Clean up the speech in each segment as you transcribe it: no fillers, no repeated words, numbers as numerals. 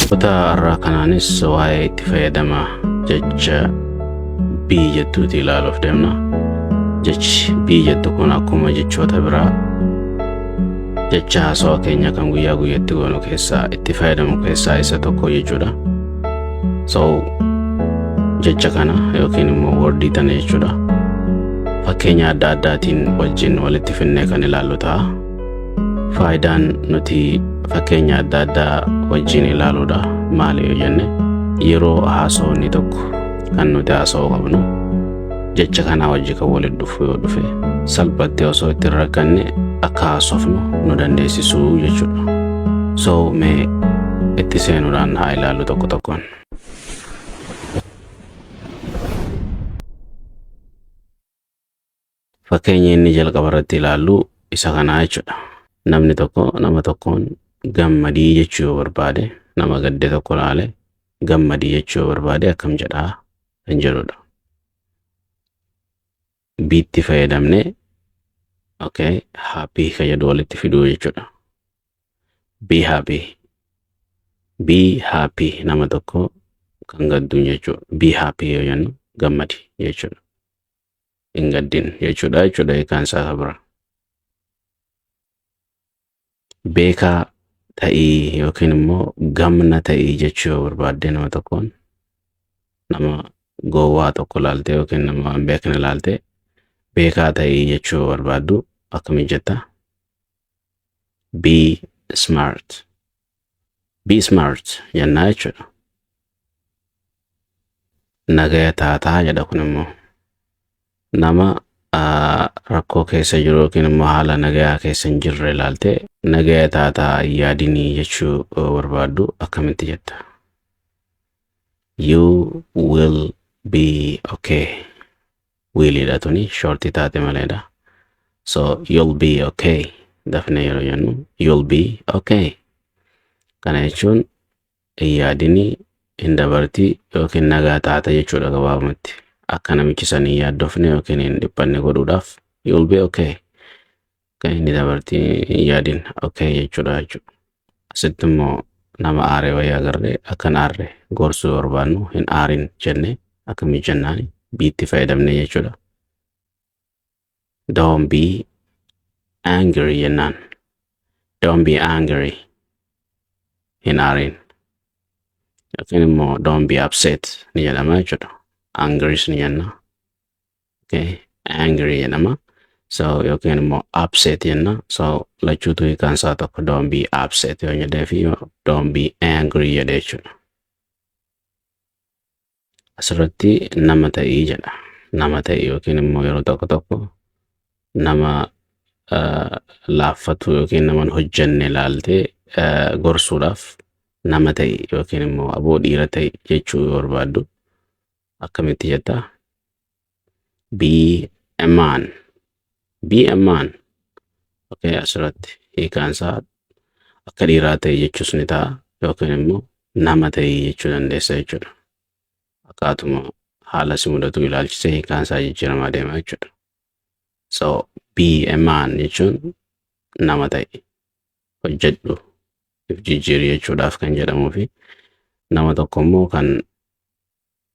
Kutaa irraa kanaanis waa'ee itti fayyadama jecha bii jettuuti ilaaluuf deemna. Jechi bii jettu kun akkuma jechoota biraa jecha haasawaa keenya kan guyyaa guyyaatti goonu keessaa itti fayyadamu keessaa isa tokko jechuudha. So jecha kana yookiin immoo wordii tana jechuudha. Fakkeenya adda addaatiin wajjin walitti finnee kan ilaallu ta'a. Faayidaan nuti fakkeenya adda addaa wajjin ilaaluudha maali yoo jenne yeroo haasawni tokko kan nuti haasawuu qabnu jecha kana wajji kan walitti dhufu yoo dhufe salphatti osoo itti rakkanne akka haasofnu nu dandeessisuu jechuudha. So mee itti seenuudhaan haa ilaallu tokko tokkoon. Fakkeenya inni jalqaba irratti ilaallu isa kanaa jechuudha. Namni tokko nama tokkoon gammadii jechuu yoo barbaade nama gadde tokko laale gammadii jechuu yoo barbaade akkam jedhaa kan jedhudha. Biitti fayyadamne happy ka jedhu walitti fiduu jechuudha. Be happy. Be happy nama tokko kan gadduun jechuudha. Be happy yoo jennu gammadi jechuudha. Hin gaddin jechuudha hiikaan isaa bira. Beekaa ta'ii yookiin immoo gamna ta'ii jechuu yoo barbaadde nama tokkoon nama gowwaa tokko laalte yookiin nama hin beekne laalte beekaa ta'ii jechuu yoo barbaaddu akkamiin jetta? Be smart. Be smart jennaa jechuudha. Nagaya taataa jedha kun immoo nama rakkoo keessa jiru yookiin immoo haala nagayaa keessa hin jirre laalte nagaya taataa yaadinii jechuu barbaaddu akkamitti jetta? You will be okay. Willidha tuni shorti taate maleedha. So you'll be okay. Dafne yeroo jennu you'll be okay. Kana jechuun yaadinii hin dabarti yookiin nagaa taata jechuudha gabaabumatti. Akka namichi sanii yaaddofne yookiin hin dhiphanne godhuudhaaf you'll be okay. Kan inni dabarti yaadin okay jechuudha jechuudha. Asitti immoo nama aaree wayii agarree akkan aarre gorsuu barbaannu hin aarin jenne akkamiin jennaani biitti fayyadamne jechuudha. Don't be angry jennaan. Don't be angry. Hin aarin. Yookiin immoo don't be upset ni jedhama jechuudha. Angry ni jenna. Angry jedhama. So yookiin immoo upset jenna. So lachuutu hiikaan isaa tokko don't be upset yoo jedhee fi don't be angry jedhee jechuudha. Asirratti nama ta'ii jedha. Nama ta'ii yookiin immoo yeroo tokko tokko nama laaffatu yookiin nama hojjenne laaltee gorsuudhaaf nama ta'ii yookiin immoo aboo dhiira ta'ii jechuu yoo barbaaddu akkamitti jetta? Be a man. Be a man. Asirratti hiikaan isaa akka dhiiraa ta'e jechuus ni ta'a yookiin immoo nama ta'e jechuu dandeessa jechuudha. Akkaatuma haala si mudatu ilaalchisee hiikaan isaa jijjiiramaa deema jechuudha. So be a man jechuun nama ta'e hojjedhu if jijjiiri jechuudhaaf kan jedhamuu fi nama tokko immoo kan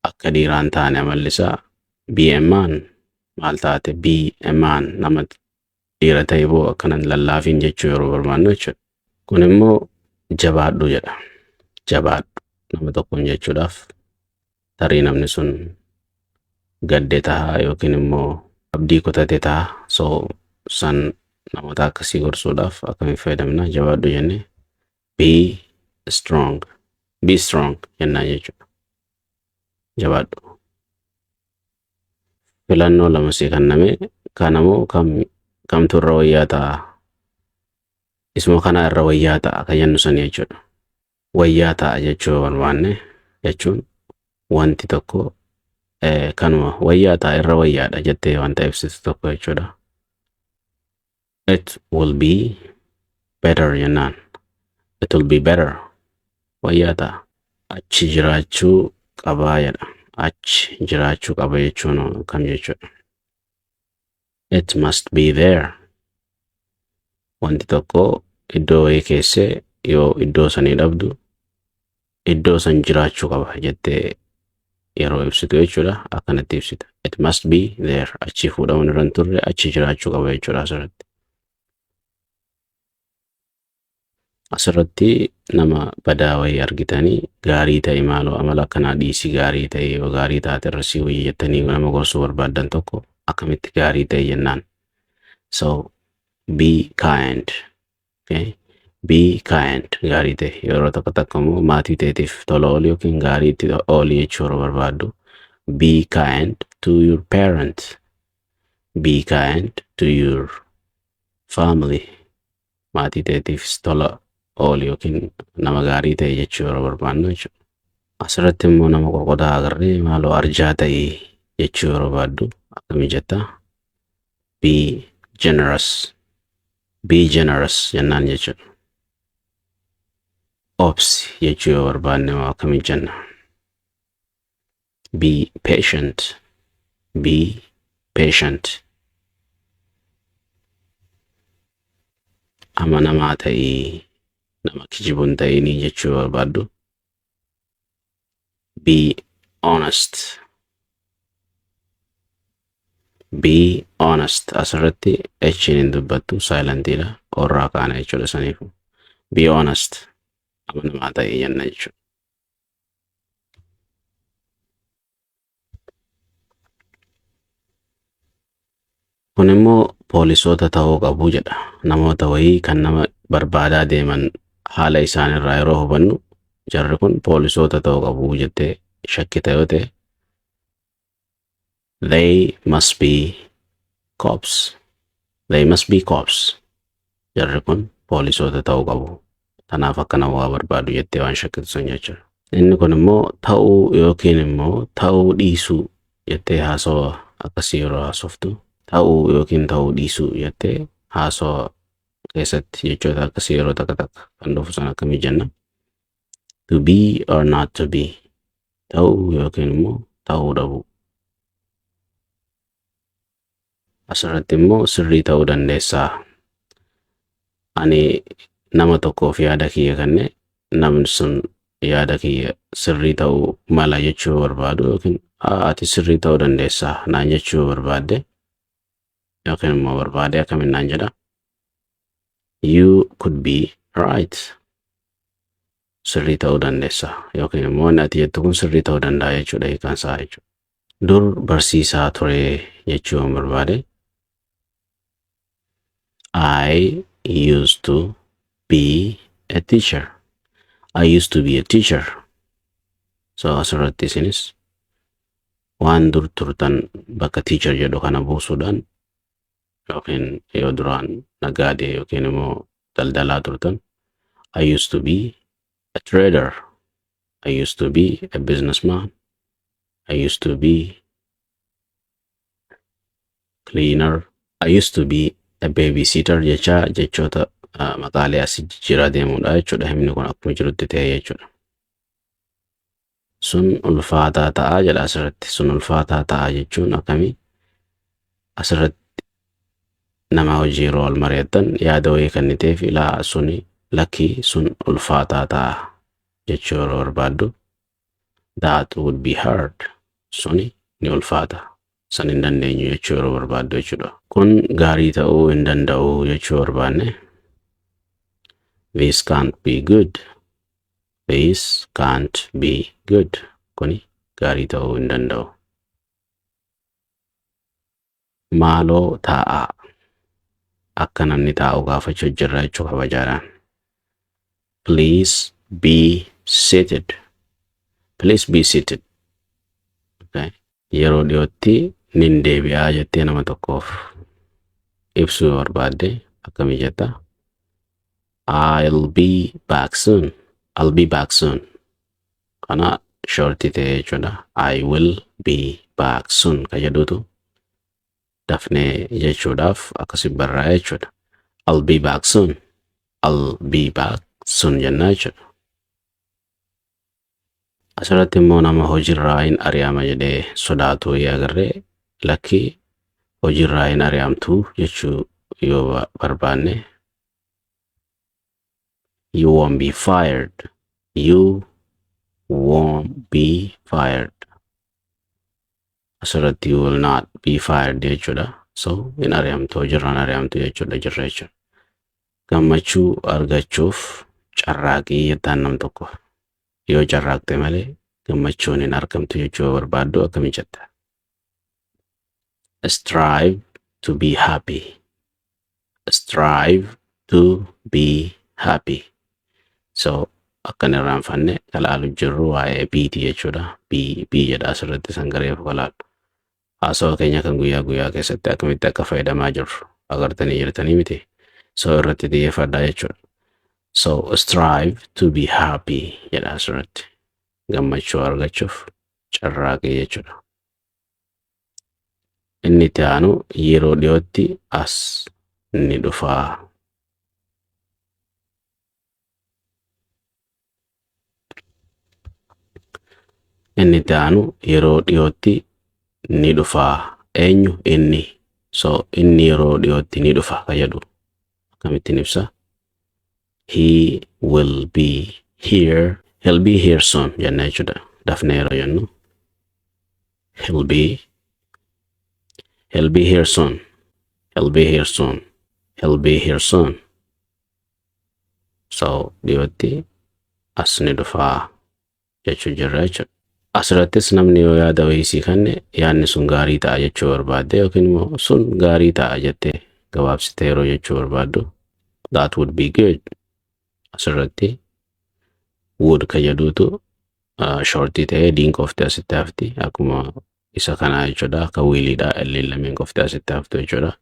akka dhiiraan taane amallisaa be a man maal taate be a man nama dhiira ta'e boo akkanan lallaafiin jechuu yeroo barbaannu jechuudha. Kun immoo jabaadhu jedha. Jabaadhu nama tokkoon jechuudhaaf tarii namni sun gadde ta'a yookiin immoo abdii kutate ta'a. So san namoota akkasii gorsuudhaaf akkamiin fayyadamna? Jabaadhu jenne be strong. Be strong jennaan jechuudha. Jabaadhu. Filannoo lama sii kenname kanamoo kamtu irra wayyaa ta'a? Isuma kana irra wayyaa ta'a kan jennu sanii jechuudha. Wayyaa ta'a jechuu barbaanne jechuun wanti tokko kanuma wayyaa ta'a irra wayyaadha jettee wanta ibsitu tokko jechuudha. It will be better jennaan. It will be better. Wayyaa ta'a. Achi jiraachuu qabaa jedha. Achi jiraachuu qaba jechuun kam jechuudha. It must be there. Wanti tokko iddoo wayii keessee yoo iddoo sanii dhabdu iddoo san jiraachuu qaba jettee yeroo ibsitu jechuudha. Akkanatti ibsita. It must be there. Achi fuudhamuun irra hin turre achi jiraachuu qaba jechuudha asirratti. Asirratti nama badaa wayii argitanii gaarii ta'e maaloo amala akkanaa dhiisii gaarii ta'e yoo gaarii taate irratti wayii jettanii nama gorsuu barbaaddan tokko akkamitti gaarii ta'e jennaan. So be kind. Okay? Be kind gaarii ta'e yeroo tokko takka immoo maatii ta'eetiif tola oolu yookiin gaarii itti oolu jechuu yeroo barbaaddu. Be kind to your parents. Be kind to your family. Maatii ta'eetiif tola oolu yookiin nama gaarii ta'e jechuu yeroo barbaadnu jechuudha. Asirratti immoo nama qoqqodaa agarree maaloo arjaa ta'e jechuu yeroo barbaaddu akkamii jetta? Be generous. Be generous jennaan jechuudha. Obsi jechuu yoo barbaadne moo akkamii jenna? Be patient. Be patient. Amanamaa ta'ii nama kijibuun ta'inii jechuu yoo barbaaddu. Be honest. Be honest. Asirratti H'n hin dubbattu silentidha. Qorraa kaana jechuudha saniifu. Be honest. Amanamaa ta'ii jenna jechuudha. Kun immoo poolisoota ta'uu qabu jedha. Namoota wayii kan nama barbaadaa deeman haala isaan irraa yeroo hubannu jarri kun poolisoota ta'uu qabu jettee shakkita yoo ta'e. They must be cops. They must be cops. Jarri kun poolisoota ta'uu qabu. Tanaaf akkana waa barbaadu jettee waan shakkitu sun jechuudha. Inni kun immoo ta'uu yookiin immoo ta'uu dhiisuu jettee haasawaa akkasii yeroo haasoftu. Ta'uu yookiin ta'uu dhiisuu jettee haasawaa keessatti jechoota akkasii yeroo takka takka kan dhufu sana akkamii jenna? To be or not to be. Ta'uu yookiin immoo ta'uu dhabuu. Asirratti immoo sirrii ta'uu dandeessaa. Ani nama tokkoof yaada kiyya kenne namni sun yaada kiyya sirrii ta'uu mala jechuu barbaadu yookiin ati sirrii ta'uu dandeessaa naan jechuu barbaadde yookiin immoo barbaade akkamiin naan jedha? You could be right. Sirrii ta'uu dandeessaa yookiin immoo inni ati jettu kun sirrii ta'uu danda'a jechuudha hiikaan isaa jechuudha. Dur barsiisaa ture jechuu barbaade. I used to be a teacher. I used to be a teacher. So asirratti isinis waan dur turtan bakka teacher jedhu kana buusuudhaan yookiin yoo duraan nagaadee yookiin immoo daldalaa turtan. I used to be a trader. I used to be a businessman. I used to be cleaner. I used to be a babysitter jechoota maqaalee asii jijjiiraa deemuudha jechuudha. Himni kun akkuma jirutti ta'e jechuudha. Sun ulfaataa ta'a jedha asirratti. Sun ulfaataa ta'a jechuun akkamii? Asirratti nama hojii yeroo wal mari'attan yaada wayii kenniteef ilaa suni lakkii sun ulfaataa ta'a jechuu yeroo barbaaddu. That would be hard. Suni ni ulfaata. San hin dandeenyu jechuu yeroo barbaaddu jechuudha. Kun gaarii ta'uu hin danda'u jechuu barbaanne. This can't be good. This can't be good. Kuni gaarii ta'uu hin danda'u. Maaloo taa'aa. Akka namni taa'u gaafachuu jirra jechuu kabajaadhaan. Please be seated. Please be seated. Okay. Yeroo dhiyootti nin deebi'aa jettee nama tokkoof ibsuu barbaadde akkamii jetta? I'll be back soon. I'll be back soon. Kana shorti ta'e jechuudha. I will be back soon ka jedhutu dafnee jechuudhaaf akkasii barraa'e jechuudha. I'll be back soon. I'll be back soon jennaa jechuudha. Asirratti immoo nama hojiirraa hin ari'ama jedhee sodaatu agarree lakkii hojiirraa hin ari'amtu jechuu yoo barbaanne. You won't be fired. You won't be fired. Asirratti you will not be fired jechuudha. So hin ari'amtu hojiirraan ari'amtu jechuudha jirra jechuudha. Gammachuu argachuuf carraaqii jettaan nam tokko. Yoo carraaqxe malee gammachuun hin argamtu jechuu barbaaddu akkami jetta? Strive to be happy. Strive to be happy. So akkan irraanfanne kalaalu jirru waa'ee biiti jechuudha. Bii jedha asirratti sangareef kalaalu. Haasawaa keenya kan guyyaa guyyaa keessatti akkamitti akka fayyadamaa jirru agartanii jirtanii miti. So irratti xiyyeeffadhaa jechuudha. So strive to be happy jedha asirratti. Gammachuu argachuuf carraaqii jechuudha. Inni itti aanu yeroo dhiyootti as ni dhufaa. Inni itti aanu yeroo dhiyootti ni dhufaa. Eenyu inni? So inni yeroo dhiyootti ni dhufa ka jedhu akkamittiin ibsa? He will be here. He'll be here soon jenna jechuudha. Dafnee yeroo jennu he'll be here soon. He'll be here soon. He'll be here soon. So dhiyootti as ni dhufaa jechuu jirra jechuudha. Asirrattis namni yoo yaada wayiisii kanne yaadni sun gaarii ta'a jechuu barbaadde yookiin immoo sun gaarii ta'a jettee gabaabsitee yeroo jechuu barbaaddu that would be good. Asirratti would ka jedhuutu shortii ta'ee diin qoftee asitti hafti akkuma isa kanaa jechuudha. Akka wiiliidha illee lameen qoftee asitti haftu jechuudha.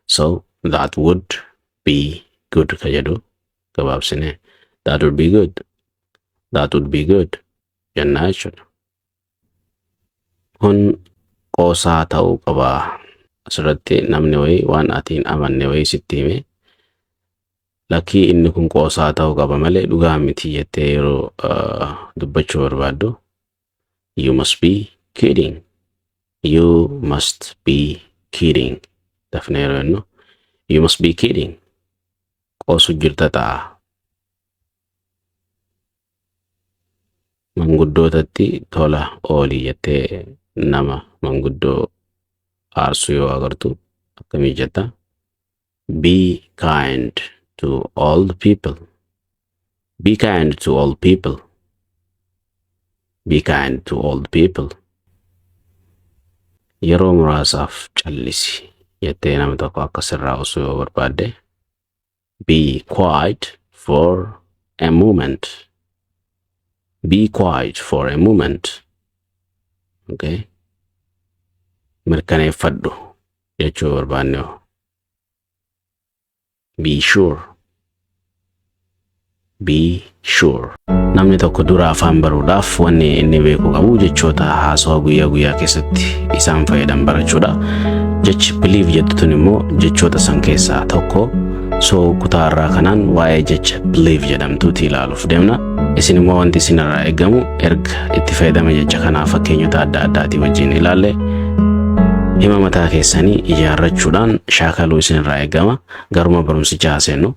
So that would be good ka jedhu gabaabsine that would be good. That would be good jennaa jechuudha. Kun qoosaa ta'uu qaba. Asirratti namni wayii waan atiin amanne wayii sitti hime lakkii inni kun qoosaa ta'uu qaba malee dhugaa miti jettee yeroo dubbachuu barbaaddu you must be kidding. You must be kidding. Dafnee yeroo jennu you must be kidding. Qoosu jirta ta'a. Manguddootatti tola oolii jettee nama manguddoo aarsu yoo agartu akkamii jetta? Be kind to all the people. Be kind to all people. Be kind to all the people. Yeroo muraasaaf callisi jettee nama tokko akka sirraa osoo yoo barbaadde be quiet for a moment. Be quiet for a moment. Okay. Mirkaneeffadhu jechuu barbaanne. Be sure. Be sure. Namni tokko dura afaan baruudhaaf wanni inni beeku qabu jechoota haasawaa guyyaa guyyaa keessatti isaan fayyadan barachuudha. Jechi believe jedhuun immoo jechoota san keessaa tokko. So kutaarraa kanaan waa'ee jecha believe jedhamtuuti ilaaluuf deemna. Isin immoo wanti isinirraa eegamu erga itti fayyadama jecha kanaa fakkeenyota adda addaatii wajjin ilaalle hima mataa keessanii ijaarrachuudhaan shaakaluu isinirraa eegama. Garuma barumsichaa haaseennu.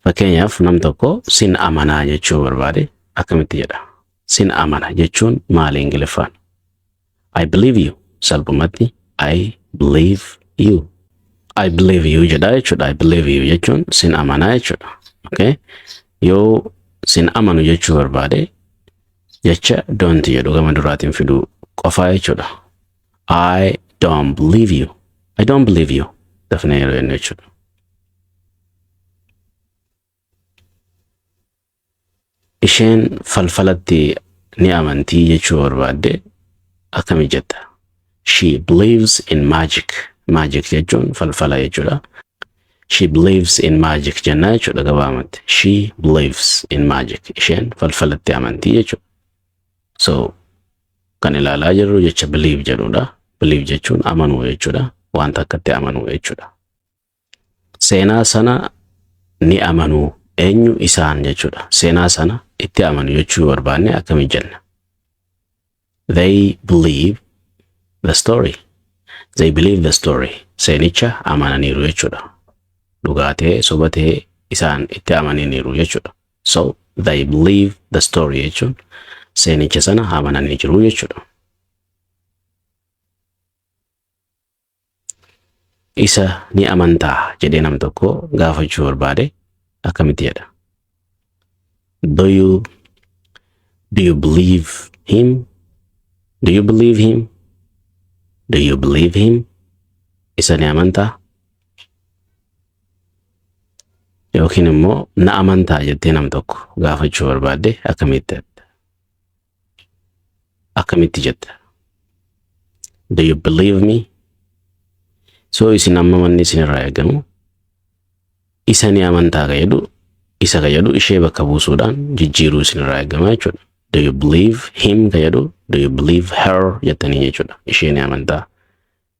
Fakkeenyaaf nam tokko sin amanaa jechuu barbaade akkamitti jedha? Sin amana jechuun maali Ingiliffaan? I believe you. Salphumatti I believe you. I believe you jedha jechuudha. I believe you jechuun sin amanaa jechuudha. Okay? Yoo sin amanu jechuu barbaade jecha don't jedhu gama duraatiin fiduu qofaa jechuudha. I don't believe you. I don't believe you. Dafnee yeroo jennu jechuudha. Isheen falfalatti ni amantii jechuu barbaadde akkami jetta? She believes in magic. Magic jechuun falfala jechuudha. She believes in magic jenna jechuudha gabaamatti. She believes in magic. Isheen falfalatti amantii jechuudha. So kan ilaalaa jirru jecha believe jedhudha. Believe jechuun amanuu jechuudha. Wanta akkatti amanuu jechuudha. Seenaa sana ni amanuu. Eenyu isaan jechuudha. Seenaa sana itti amanu jechuu barbaanne akkami jenna? They believe the story. They believe the story. Seenicha amananiiru jechuudha. Dhugaatee sobatee isaan itti amananiiru jechuudha. So they believe the story jechuun seenicha sana amananii jiru jechuudha. Isa ni amantaa jedhee nam tokko gaafachuu barbaade akkamitti jedha? Do you believe him? Do you believe him? Do you believe him? Isa ni amantaa? Yookiin immoo na amantaa jettee nam tokko gaafachuu barbaade akkamitti jetta? Do you believe me? So isin amma manni isin irraa eegamu isa ni amantaa ka jedhu isa ka jedhu ishee bakka buusuudhaan jijjiiruu isin irraa eegama jechuudha. Do you believe him ka jedhu do you believe her jettanii jechuudha. Ishee ni amantaa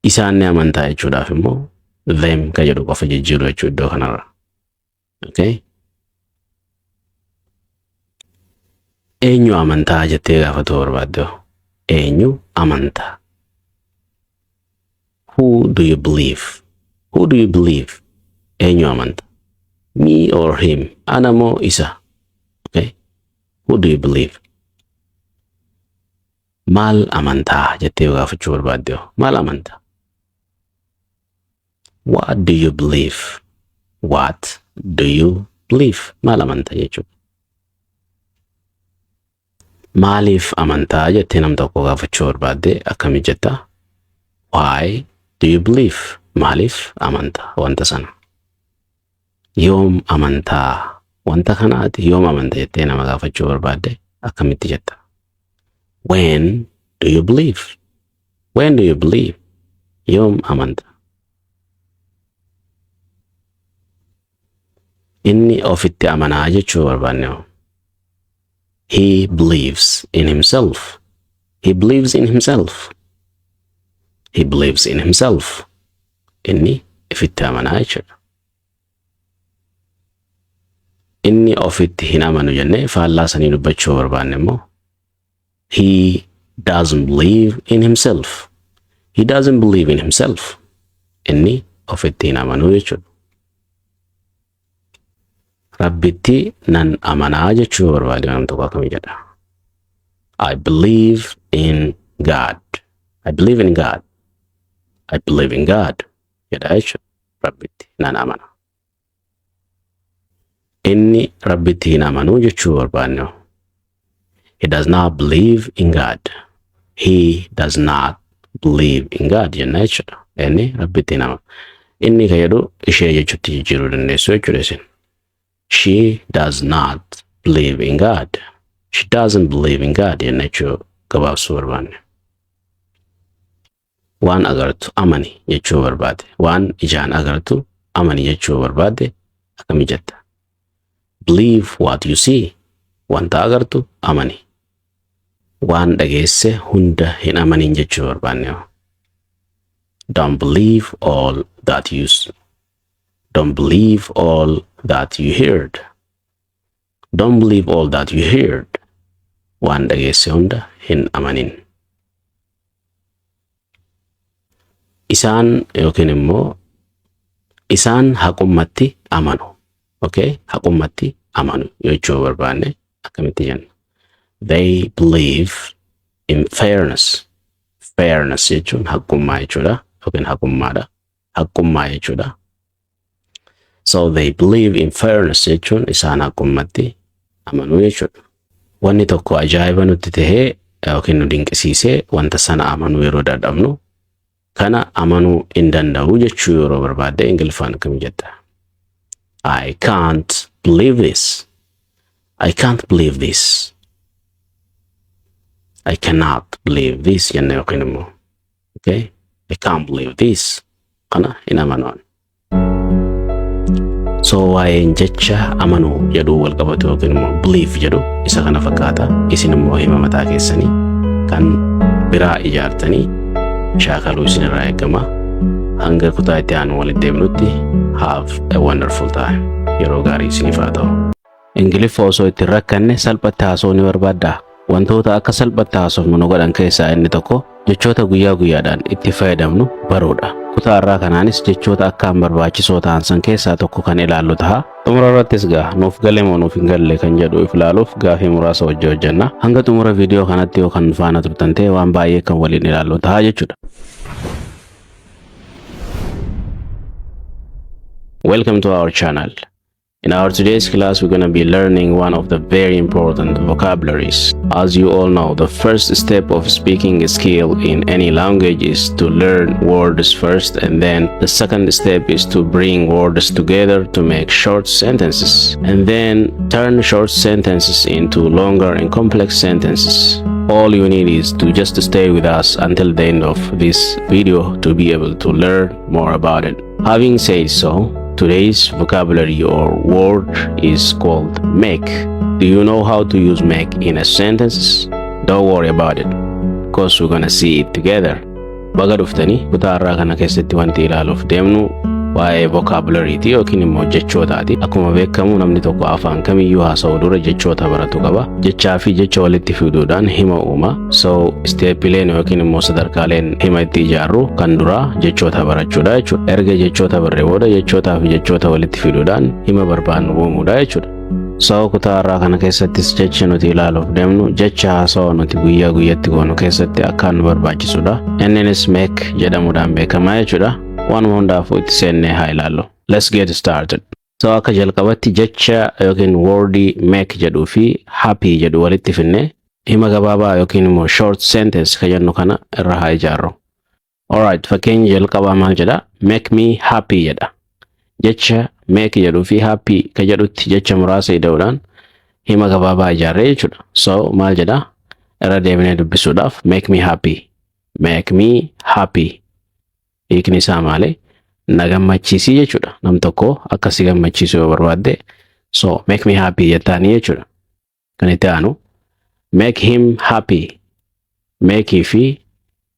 isaan ni amantaa jechuudhaaf immoo them ka jedhu qofa jijjiiruu jechuudha iddoo kanarra. Okay? Eenyu amantaa jettee gaafatu barbaadde? Eenyu amantaa? Who do you believe? Who do you believe? Eenyu amantaa? Me or him? Ana moo isa? Okay? Who do you believe? Maal amantaa jettee gaafachuu barbaadde? Maal amantaa? What do you believe? What do you believe? Maal amantaa jechuudha. Maaliif amantaa jettee nam tokko gaafachuu barbaadde akkami jetta? Why do you believe? Maaliif amantaa wanta sana? Yoom amantaa wanta kanaati? Yoom amantaa jettee nama gaafachuu barbaadde akkamitti jetta? When do you believe? When do you believe? Yoom amantaa? Inni ofitti amanaa jechuu barbaanne. He believes in himself. He believes in himself. He believes in himself. Inni ofitti amanaa jechuudha. Inni ofitti hin amanu jennee faallaa sanii dubbachuu barbaanne immoo he doesn't believe in himself. He doesn't believe in himself. Inni ofitti hin amanu jechuudha. Rabbitti nan amanaa jechuu barbaade nam tokko akkami jedha? I believe in God. I believe in God. I believe in God. Jedha jechuudha. Rabbitti nan amana. Inni rabbitti hin amanu jechuu barbaanne. He does not believe in God. He does not believe in God jenna jechuudha. Inni rabbitti hin amanu. Inni ka jedhu ishee jechuutti jijjiiruu dandeessu jechuudha isin. She does not believe in God. She doesn't believe in God jenna jechuu gabaabsuu barbaanne. Waan agartu amani jechuu barbaade. Waan ijaan agartu amani jechuu barbaade akkami jetta? Believe what you see. Wanta agartu amani. Waan dhageesse hunda hin amanin jechuu barbaanne. Don't believe all that you see. Don't believe all that you heard. Don't believe all that you heard. Waan dhageesse hunda hin amanin. Isaan yookiin immoo isaan haqummatti amanu. Okay? Haqummatti amanu jechuu barbaanne akkamitti jenna? They believe in fairness. Fairness jechuun haqummaa jechuudha. Yookiin haqummaadha. Haqummaa jechuudha. So they believe in fairness jechuun isaan haqummatti amanu jechuudha. Wanni tokko ajaa'iba nutti tahee yookiin nu dinqisiisee wanta sana amanuu yeroo dadhabnu kana amanuu hin danda'u jechuu yeroo barbaadde Ingiliffaan akkami jetta? I can't believe this. I can't believe this. I cannot believe this jenna yookiin immoo. Okay? I can't believe this. Kana hin amanuun. So waa'een jecha amanuu jedhu wal qabatu yookiin immoo believe jedhu isa kana fakkaata. Isin immoo hima mataa keessanii kan biraa ijaartanii shaakaluu isin irraa eegama. Hanga kutaa itti aanu walitti deemnutti have a wonderful time. Yeroo gaarii isiniif haa ta'u. Ingiliffa osoo itti rakkanne salphatti haasoo ni barbaaddaa. Wantoota akka salphatti haasofnu nu godhan keessaa inni tokko jechoota guyyaa guyyaadhaan itti fayyadamnu baruudha. Kutaa irraa kanaanis jechoota akkaan barbaachisoo ta'an san keessaa tokko kan ilaallu ta'a. Xumura irrattis nuuf galee moo nuuf hin galle kan jedhu ilaaluuf gaafii muraasa wajjin hojjenna. Hanga xumura viidiyoo kanatti yoo kan faana turtan ta'e waan baay'ee kan waliin ilaallu ta'a jechuudha. Welcome to our channel. In our today's class, we're going to be learning one of the very important vocabularies. As you all know, the first step of speaking skill in any language is to learn words first, and then the second step is to bring words together to make short sentences, and then turn short sentences into longer and complex sentences. All you need is to just stay with us until the end of this video to be able to learn more about it. Having said so, today's vocabulary or word is called make. Do you know how to use make in a sentence? Don't worry about it, because we're gonna see it together. Baga dhuftanii kutaa irraa kana keessatti wanti ilaaluuf deemnu waa'ee vocabulary'ti yookiin immoo jechootaati. Akkuma beekamu namni tokko afaan kamiyyuu haasa'u dura jechoota baratu qaba. Jechaa fi jecha walitti fiduudhaan hima uuma. So steepileen yookiin immoo sadarkaaleen hima itti ijaarru kan dura jechoota barachuudha jechuudha. Erga jechoota barree booda jechootaa fi jechoota walitti fiduudhaan hima barbaannu uumuudha jechuudha. So kutaa irraa kana keessattis jecha nuti ilaaluuf deemnu jecha haasa'u nuti guyyaa guyyatti goonu keessatti akkaan nu barbaachisuudha. Innis make jedhamuudhaan beekama jechuudha. Waan hundaafuu itti seennee haa ilaallu. Let's get started. So akka jalqabatti jecha yookiin wordii make jedhuu fi happy jedhu walitti finne hima gabaabaa yookiin immoo short sentence ka jennu kana irra haa ijaarru. Alright, fakkeenya jalqabaa maal jedha? Make me happy jedha. Jecha make jedhuu fi happy ka jedhutti jecha muraasa ida'uudhaan hima gabaabaa ijaarree jechuudha. So maal jedha? Irra deebinee dubbisuudhaaf make me happy. Make me happy. Hiikni isaa maali? Na gammachiisi jechuudha. Nam tokko akka si gammachiisu yoo barbaadde so make me happy jettaanii jechuudha. Kan itti aanu make him happy. Make fi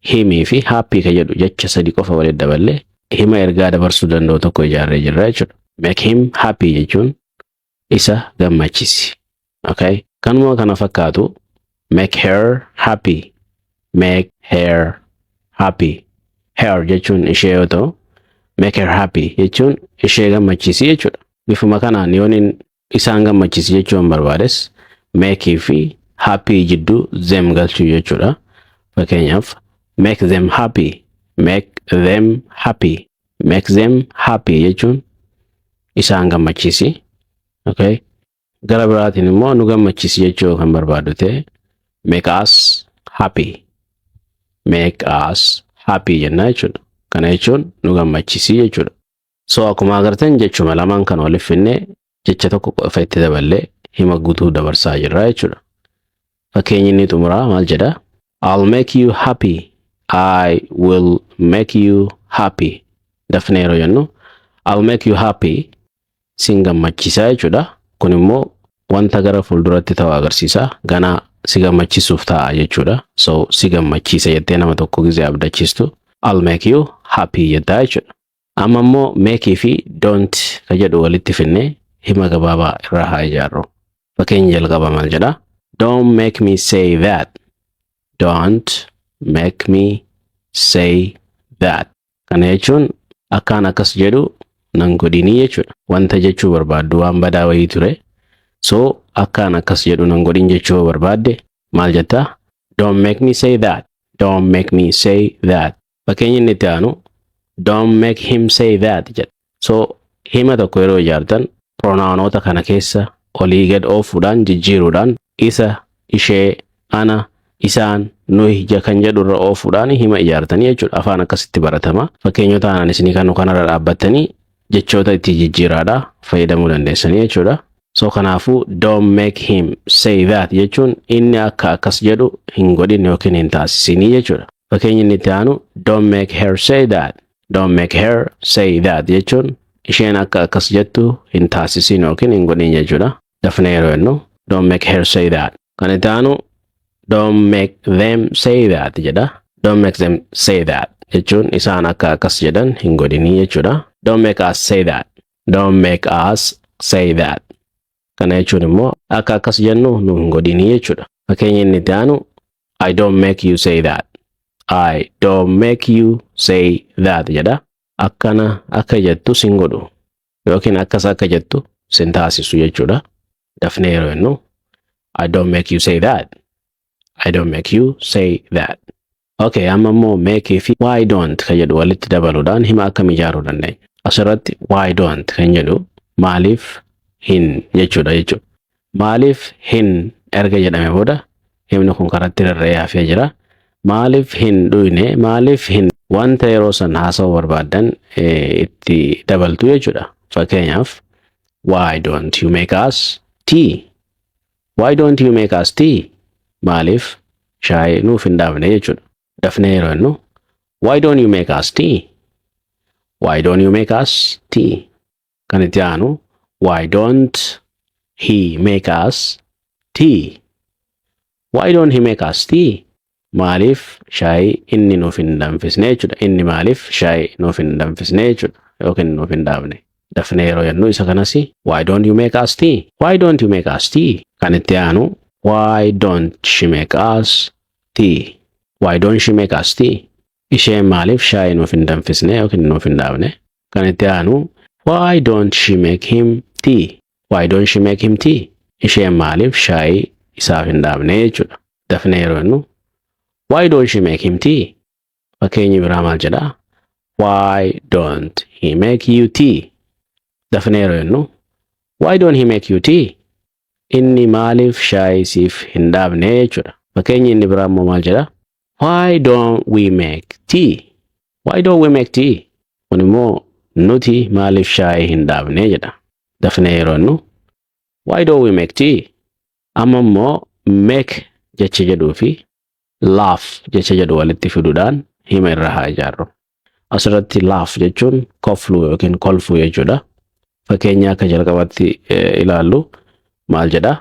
himii fi happy ka jedhu jecha sadi qofa walitti daballee hima ergaa dabarsuu danda'u tokko ijaarree jirra jechuudha. Make him happy jechuun isa gammachiisi. Okay? Kanuma kana fakkaatu make her happy. Make her happy. Her jechuun ishee yoo ta'u, make her happy jechuun ishee gammachiisi jechuudha. Bifuma kanaan yooniin isaan gammachiisi jechuun barbaades make fi happy jidduu them galchuu jechuudha. Fakkeenyaaf make them happy. Make them happy. Make them happy jechuun isaan gammachiisi. Okay? Gara biraatiin immoo nu gammachiisi jechuu kan barbaadu ta'e make us happy. Make us happy jenna jechuudha. Kana jechuun nu gammachiisi jechuudha. So akkuma agartan jechuma lamaan kan waliif finne jecha tokko qofa itti daballee hima guutuu dabarsaa jirra jechuudha. Fakkeenyi inni xumuraa maal jedha? I'll make you happy. I will make you happy. Dafnee yeroo jennu I'll make you happy sin gammachiisa jechuudha. Kun immoo wanta gara fuulduratti ta'u agarsiisa. Ganaa si gammachiisuuf ta'a jechuudha. So si gammachiisa jettee nama tokko gizee abdachiistu I'll make you happy jettaa jechuudha. Amma immoo make fi don't ka jedhu walitti finne hima gabaabaa irraa haa ijaarru. Fakkeenya jalqabaa maal jedha? Don't make me say that. Don't make me say that. Kana jechuun akkaan akkas jedhu nan godhinii jechuudha. Wanta jechuu barbaaddu waan badaa wayii ture. So akkaan akkas jedhu nan godhin jechuu barbaadde maal jetta? Don't make me say that. Don't make me say that. Fakkeenya inni itti aanu don't make him say that jedha. So hima tokko yeroo ijaartan pronounoota kana keessa olii gad oofuudhaan jijjiiruudhaan isa, ishee, ana, isaan, nuyi kan jedhu irra oofuudhaan hima ijaartanii jechuudha. Afaan akkasitti baratama. Fakkeenyota aanan isinii kan kanarra dhaabbattanii jechoota itti jijjiiraadhaa fayyadamuu dandeessanii jechuudha. So kanaafu don't make him say that jechuun inni akka akkas jedhu hin godhin yookiin hin taasisinii jechuudha. Fakkeenyi inni itti aanu don't make her say that. Don't make her say that jechuun isheen akka akkas jettu hin taasisin yookiin hin godhin jechuudha. Dafnee yeroo jennu don't make her say that. Kan itti aanu don't make them say that jedha. Don't make them say that jechuun isaan akka akkas jedhan hin godhinii jechuudha. Don't make us say that. Don't make us say that. Kana jechuun immoo akka akkas jennu nu hin godhinii jechuudha. Fakkeenya inni itti aanu I don't make you say that. I don't make you say that jedha. Akkana akka jettu sin godhu yookiin akkas akka jettu sin taasisu jechuudha. Dafnee yeroo jennu I don't make you say that. I don't make you say that. Okay, amma immoo make fi why don't kan jedhu walitti dabaluudhaan hima akkam ijaaruu dandeenya. Asirratti why don't kan jedhu maaliif hin jechuudha jechuudha. Maaliif hin erga jedhame booda himni kun karatti rarra'ee hafee jira. Maaliif hin dhuyne maaliif hin wanta yeroo san haasa'uu barbaadan itti dabaltu jechuudha. Fakkeenyaaf why don't you make us tea? Why don't you make us tea? Maaliif shaayii nuuf hin dhaabne jechuudha. Dafnee yeroo jennu why don't you make us tea? Why don't you make us tea? Kan itti aanu why don't he make us tea? Why don't he make us tea? Maaliif shaayii inni nuuf hin danfisne jechuudha. Inni maaliif shaayii nuuf hin danfisne jechuudha yookiin nuuf hin dhaabne. Dafnee yeroo jennu isa kanasi why don't you make us tea? Why don't you make us tea? Kan itti aanu why don't she make us tea? Why don't she make us tea? Isheen maaliif shaayii nuuf hin danfisne yookiin nuuf hin dhaabne. Kan itti aanu why don't she make him tea? Why don't she make him tea? Isheen maaliif shaayii isaaf hin dhaabne jechuudha. Dafnee yeroo jennu why don't she make him tea? Fakkeenyi biraa maal jedha? Why don't he make you tea? Dafnee yeroo jennu why don't he make you tea? Inni maaliif shaayii siif hin dhaabne jechuudha. Fakkeenyi inni biraa immoo maal jedha? Why don't we make tea? Why don't we make tea? Kun immoo nuti maaliif shaayii hin dhaabne jedha. Dafnee yeroo jennu why don't we make tea? Amma immoo make jecha jedhuu fi laugh jecha jedhu walitti fiduudhaan hima irra haa ijaarru. Asirratti laugh jechuun kofluu yookiin kolfuu jechuudha. Fakkeenya akka jalqabatti ilaallu maal jedha?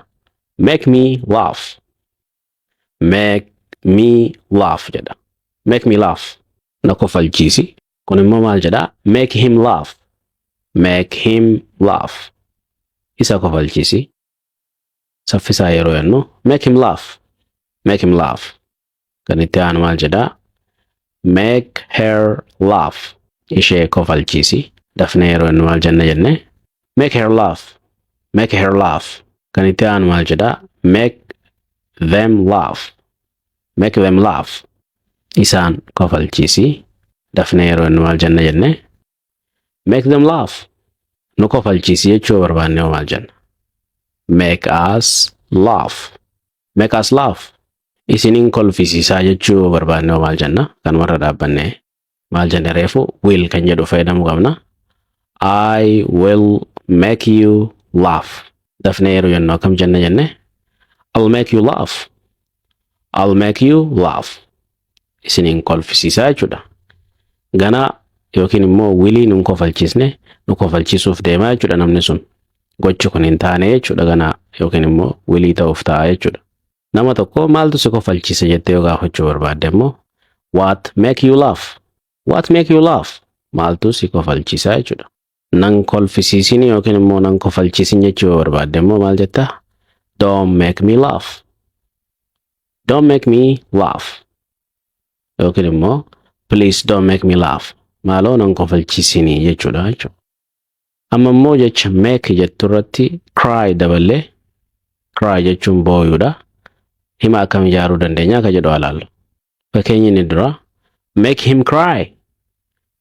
Make me laugh. Make me laugh jedha. Make me laugh. Na kofalchiisi. Kun immoo maal jedha? Make him laugh. Make him laugh. Isa kofalchiisi. Saffisaa yeroo jennu make him laugh. Make him laugh. Kan itti aanu maal jedha? Make her laugh. Ishee kofalchiisi. Dafnee yeroo jennu maal jenne? Make her laugh. Make her laugh. Kan itti aanu maal jedha? Make them laugh. Make them laugh. Isaan kofalchiisi. Dafnee yeroo jennu maal jenne? Make them laugh. Nu kofalchiisi jechuu barbaanne maal jenna? Make us laugh. Make us laugh. Isiniin kolfisiisaa jechuu barbaanne maal jenna? Kan warra dhaabbanne maal jenne reefu will kan jedhu fayyadamuu qabna. I will make you laugh. Dafnee yeroo jennu akkam jenne? I'll make you laugh. I'll make you laugh. Isiniin kolfisiisaa jechuudha. Gana yookiin immoo wilii nun kofalchiisne nu kofalchiisuuf deemaa jechuudha namni sun. Gochi kun hin taane jechuudha gana yookiin immoo wilii ta'uuf ta'a jechuudha. Nama tokko maaltu si kofalchiisa jettee yoo gaafachuu barbaadde immoo what make you laugh? What make you laugh? Maaltu si kofalchiisa jechuudha. Nan kolfisiisin yookiin immoo nan kofalchiisin jechuu yoo barbaadde immoo maal jetta? Don't make me laugh. Don't make me laugh. Yookiin immoo please don't make me laugh. Maaloo nan kofalchiisini jechuudha jechuudha. Amma immoo jecha make jettu irratti cry dabalee cry jechuun booyuudha. Hima akkam ijaaruu dandeenya akka jedhu ilaallu. Fakkeenyi inni dura make him cry.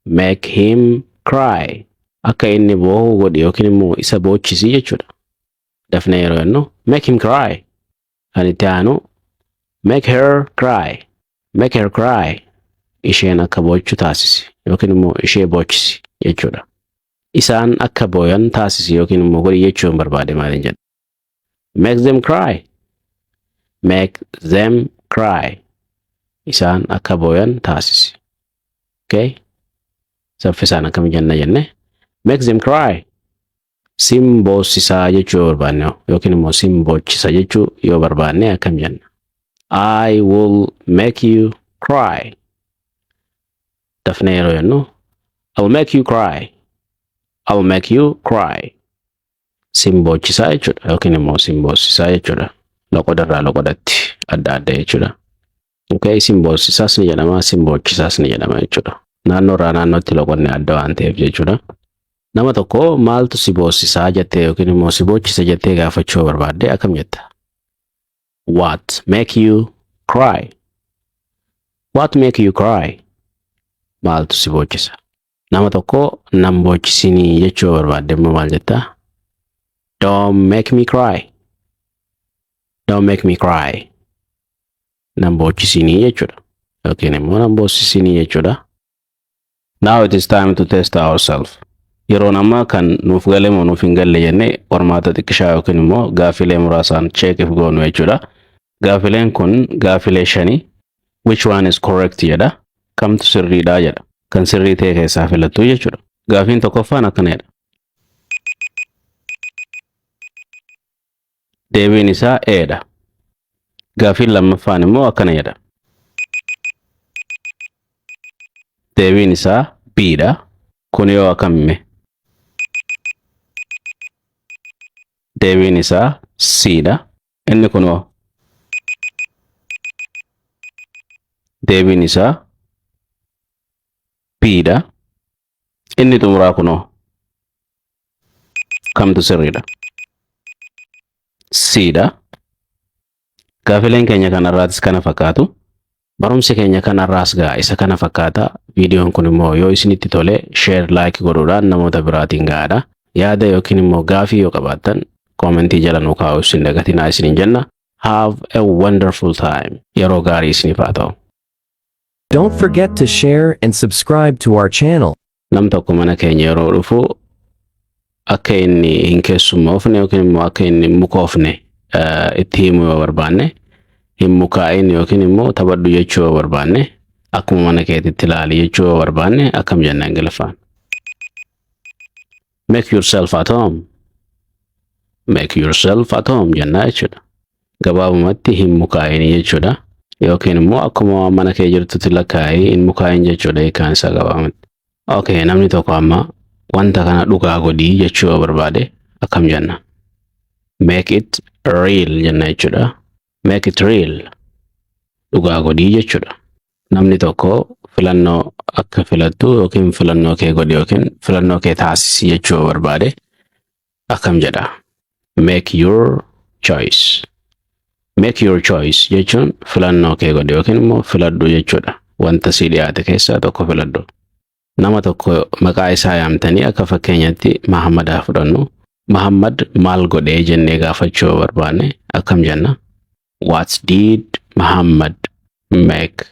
Make him cry. Akka inni boo'u godhi yookiin immoo isa boochisi jechuudha. Dafnee yeroo jennu make him cry. Kan itti aanu make her cry. Make her cry. Isheen akka boochu taasisi yookiin immoo ishee boochisi jechuudha. Isaan akka booyan taasisi yookiin immoo godhi jechuun barbaade maaliin jedha? Make them cry. Make them cry. Isaan akka booyan taasisi. Okay? Saffisaan akkam jenne? Make them cry. Simboosisaa jechuu yoo barbaanne yookiin immoo simboochisa jechuu yoo barbaanne akkam jenna? I will make you cry. Dafnee yeroo jennu I'll make you cry. I'll make you cry. Simboochisaa jechuudha yookiin immoo simboosisaa jechuudha. Loqodarraa loqodatti adda adda jechuudha. Okay, simboolchisaas ni jedhama, simboolchisaas ni jedhama jechuudha. Naannoo irraa naannootti loqonni adda waan ta'eef jechuudha. Nama tokko maaltu si boosisaa jettee yookiin immoo si bochisa jettee gaafachuu barbaadde akkam jetta? What make you cry? What make you cry? Maaltu si bochisa? Nama tokko nam bochisinii jechuu barbaadde immoo maal jetta? Don't make me cry. Don't make me cry. Nam bochisinii jechuudha. Yookiin immoo nam boosisinii jechuudha. Now it is time to test ourselves. Yeroo ammaa kan nuuf galee moo nuuf hin galle jennee qormaata xiqqishaa yookiin immoo gaafilee muraasaan check if goonu jechuudha. Gaafileen kun gaafilee 5. Which one is correct jedha. Kamtu sirriidha jedha. Kan sirrii ta'e keessaa filattu jechuudha. Gaafiin tokkoffaan akkanadha. Deebiin isaa Eedha. Gaafiin lammaffaan immoo akkana jedha. Deebiin isaa Bidha. Kun yoo akkamimme? Deebiin isaa Cdha. Inni kunoo. Deebiin isaa Bidha. Inni xumuraa kunoo. Kamtu sirriidha? Cdha. Gaafileen keenya kanarraatis kana fakkaatu. Barumsi keenya kanarraas gaa isa kana fakkaata. Viidiyoon kun immoo yoo isinitti tole share like godhuudhaan namoota biraatiin gahaadha. Yaada yookiin immoo gaafii yoo qabaattan koomentii jala nu kaa'uu isin dagatinaa isinin jenna. Have a wonderful time. Yeroo gaarii isiniif haa ta'u. Don't forget to share and subscribe to our channel. Nam tokko mana keenya yeroo dhufu akka inni hin keessummoofne yookiin immoo akka inni mukoofne itti himuu yoo barbaanne hin mukaa'in yookiin immoo taphadhu jechuu yoo barbaanne akkuma mana keetitti ilaali jechuu yoo barbaanne akkam jenna Ingiliffaan. Make yourself at home. Make yourself at home jenna jechuudha. Gabaabumatti hin mukaa'in jechuudha. Yookiin immoo akkuma mana kee jirtutti lakkaa'ii hin mukaa'in jechuudha hiikaan isaa gabaabumatti. Okay, namni tokko amma wanta kana dhugaa godhii jechuu yoo barbaade akkam jenna. Make it real jenna jechuudha. Make it real. Dhugaa godhii jechuudha. Namni tokko filannoo akka filattu yookiin filannoo kee godhi yookiin filannoo kee taasisi jechuu yoo barbaade akkam jedha. Make your choice. Make your choice jechuun filannoo kee godhi yookiin immoo filadhu jechuudha. Wanta si dhiyaate keessaa tokko filadhu. Nama tokko maqaa isaa yaamtanii akka fakkeenyatti Mahammadaa fudhannu. Mahammad maal godhee jennee gaafachuu yoo barbaanne akkam jenna. What did Muhammad make?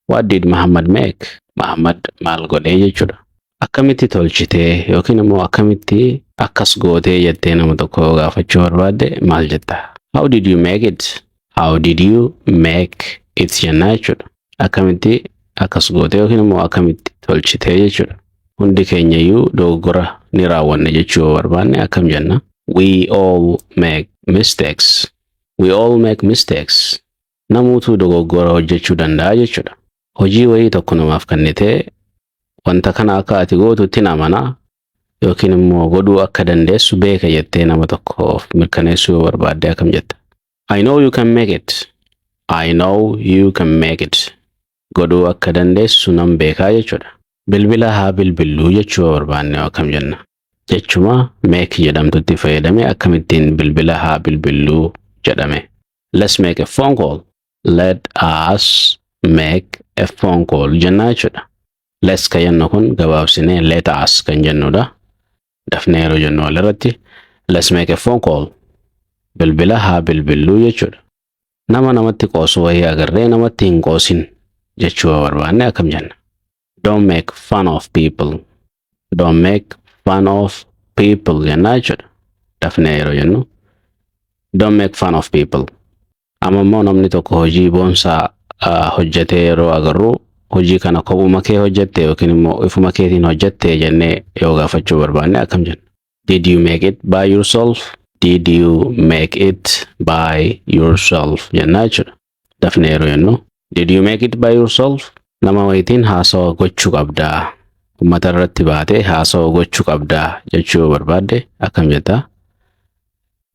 What did Muhammad make? Muhammad maal godhee jechuudha. Akkamitti tolchitee yookiin immoo akkamitti akkas gootee jettee nama tokko gaafachuu barbaadde maal jetta? How did you make it? How did you make it jenna jechuudha. Akkamitti akkas gootee yookiin immoo akkamitti tolchitee jechuudha. Hundi keenyayyuu dogoggora ni raawwanna jechuu yoo barbaanne akkam jenna. We all make mistakes. We all make mistakes. Namuutu dogoggora hojjechuu danda'a jechuudha. Hojii wayii tokko namaaf kennitee wanta kana akka ati gootutti namana yookiin immoo godhuu akka dandeessu beeka jettee nama tokkoof mirkaneessuu yoo barbaadde akkam jetta. I know you can make it. I know you can make it. Godhuu akka dandeessu nan beekaa jechuudha. Bilbila haa bilbilluu jechuu yoo barbaanne akkam jenna. Jechuma make jedhamtutti fayyadame akkamittiin bilbila haa bilbilluu jedhame. Let's make a phone call. Let us make a phone call jenna jechuudha. Let's ka jennu kun gabaabsinee let us kan jennudha. Dafnee yeroo jennu walirratti let's make a phone call. Bilbila haa bilbilluu jechuudha. Nama namatti qoosu wayii agarree namatti hin qoosin jechuu yoo barbaanne akkam jenna. Don't make fun of people. Don't make fun of people jenna jechuudha. Dafnee yeroo jennu don't make fun of people. Amma immoo namni tokko hojii boonsaa hojjetee yeroo agarru hojii kana kophuma kee hojjette yookiin immoo ifuma keetiin hojjette jennee yoo gaafachuu barbaanne akkam jenna. Did you make it by yourself? Did you make it by yourself jenna jechuudha. Dafnee yeroo jennu did you make it by yourself? Nama wayitiin haasawa gochuu qabdaa. Ummata irratti baatee haasawa gochuu qabdaa jechuu yoo barbaadde akkam jetta.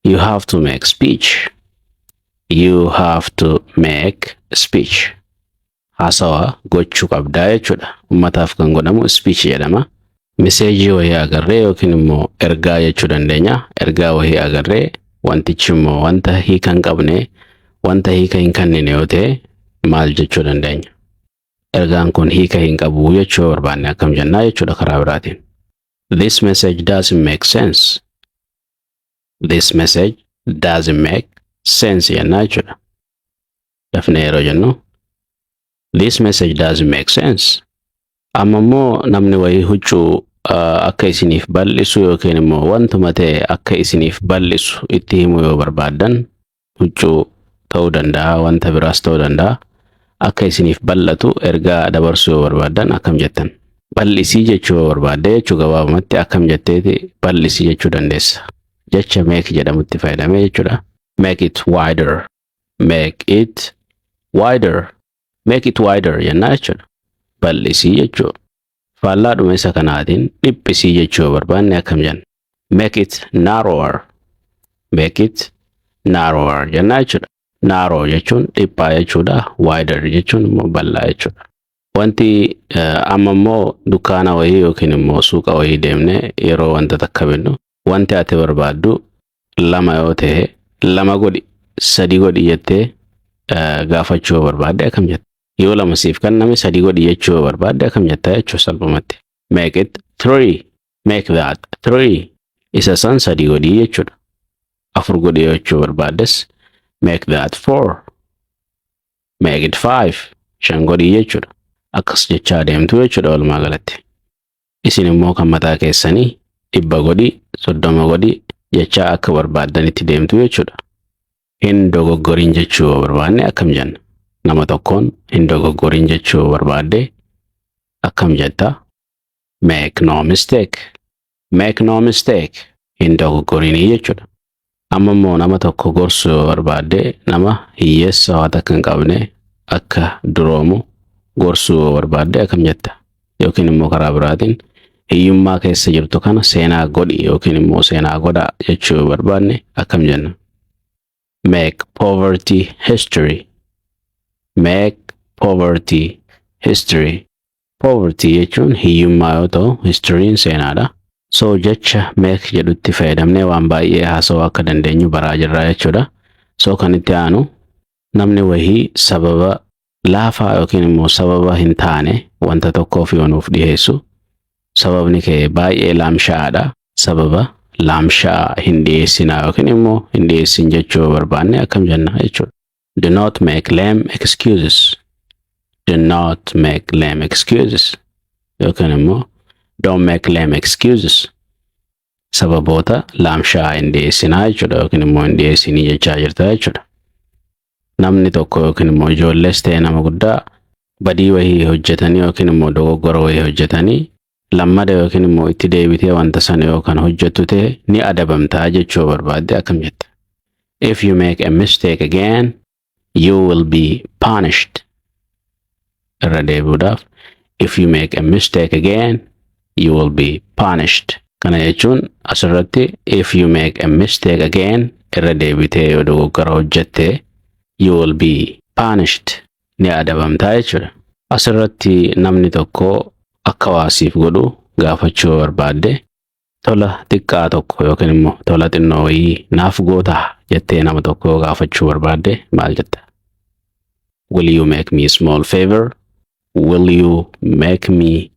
You have to make speech. You have to make a speech. haasawa gochuu qabdaa jechuudha. Ummataaf kan godhamu speech jedhama. Meseejii wayii agarree yookiin immoo ergaa jechuu dandeenya. Ergaa wayii agarree wantichi immoo wanta hiika hin qabne, wanta hiika hin kennine yoo ta'e maal jechuu dandeenya? Ergaan kun hiika hin qabu jechuu barbaanne akkam jennaa jechuudha karaa biraatiin. This message doesn't make sense. This message doesn't make sense jennaa jechuudha. Dafnee yeroo jennu this message doesn't make sense. Amma immoo namni wayii huccuu akka isiniif bal'isu yookiin immoo wantuma ta'e akka isiniif bal'isu itti himuu yoo barbaaddan huccuu ta'uu danda'a, wanta biraas ta'uu danda'a. Akka isiniif bal'atu ergaa dabarsuu yoo barbaaddan akkam jettan? Bal'isii jechuu yoo barbaadde jechuu gabaabumatti akkam jetteeti bal'isii jechuu dandeessa. Jecha make jedhamutti fayyadamee jechuudha. Make it wider. Make it wider. Make it wider jennaa jechuudha. Bal'isii jechuu. Faallaadhuma isa kanaatiin dhiphisii jechuu yoo barbaanne akkam jenna? Make it narrower. Make it narrower jennaa jechuudha. Narrow jechuun dhiphaa jechuudha. Wider jechuun immoo bal'aa jechuudha. Wanti amma immoo dukkaana wayii yookiin immoo suuqa wayii deemne yeroo wanta takka binnu wanti ati barbaaddu lama yoo ta'e lama godhi, sadi godhi jettee gaafachuu yoo barbaadde akkam jetta? Yoo lama siif kenname sadi godhi jechuu yoo barbaadde akkam jetta jechuu salphumatti? Make it 3. Make that 3. Isa san sadi godhi jechuudha. Afur godhi jechuu barbaaddes make that 4. Make it 5. Shan godhi jechuudha. Akkas jechaa deemtu jechuudha walumaa galatti. Isin immoo kan mataa keessanii 100 godhi, 30 godhi jechaa akka barbaaddanitti deemtu jechuudha. Hin dogoggorin jechuu yoo barbaanne akkam jenna? Nama tokkoon hin dogoggorin jechuu yoo barbaadde akkam jetta? Make no mistake. Make no mistake. Hin dogoggorinii jechuudha. Amma immoo nama tokko gorsuu yoo barbaadde nama hiyyeessa waa takka hin qabne akka duroomu gorsuu yoo barbaadde akkam jetta? Yookiin immoo karaa biraatiin hiyyummaa keessa jirtu kana seenaa godhi yookiin immoo seenaa godhaa jechuu yoo barbaanne akkam jenna? Make poverty history. Make poverty history. Poverty jechuun hiyyummaa yoo ta'u, historyin seenaadha. So jecha make jedhutti fayyadamnee waan baay'ee haasawaa akka dandeenyu baraa jirra jechuudha. So kan itti aanu namni wayii sababa laafaa yookiin immoo sababa hin taane wanta tokkoof yoo nuuf dhiyeessu sababni kee baay'ee laamshaadha. Sababa laamshaa hin dhiyeessinaa yookiin immoo hin dhiyeessin jechuu barbaanne akkam jenna jechuudha. Do not make lame excuses. Do not make lame excuses. Yookiin immoo don't make lame excuses. Sababoota laamshaa hin dhiyeessinaa jechuudha yookiin immoo hin dhiyeessinii jechaa jirta jechuudha. Namni tokko yookiin immoo ijoollees ta'e nama guddaa badii wayii hojjetanii yookiin immoo dogoggora wayii hojjetanii lammada yookiin immoo itti deebitee wanta sana yookaan hojjettu ta'e ni adabamtaa jechuu barbaadde akkam jetta? If you make a mistake again, you will be punished. Irra deebi'uudhaaf if you make a mistake again, you will be punished. Kana jechuun asirratti if you make a mistake again irra deebitee yoo dogoggora hojjette you will be punished. Ni adabamtaa jechuudha. Asirratti namni tokko akka waasiif godhu gaafachuu barbaadde tola xiqqaa tokko yookiin immoo tola xinnoo wayii naaf gootaa jettee nama tokko gaafachuu barbaadde maal jetta? Will you make me a small favor? Will you make me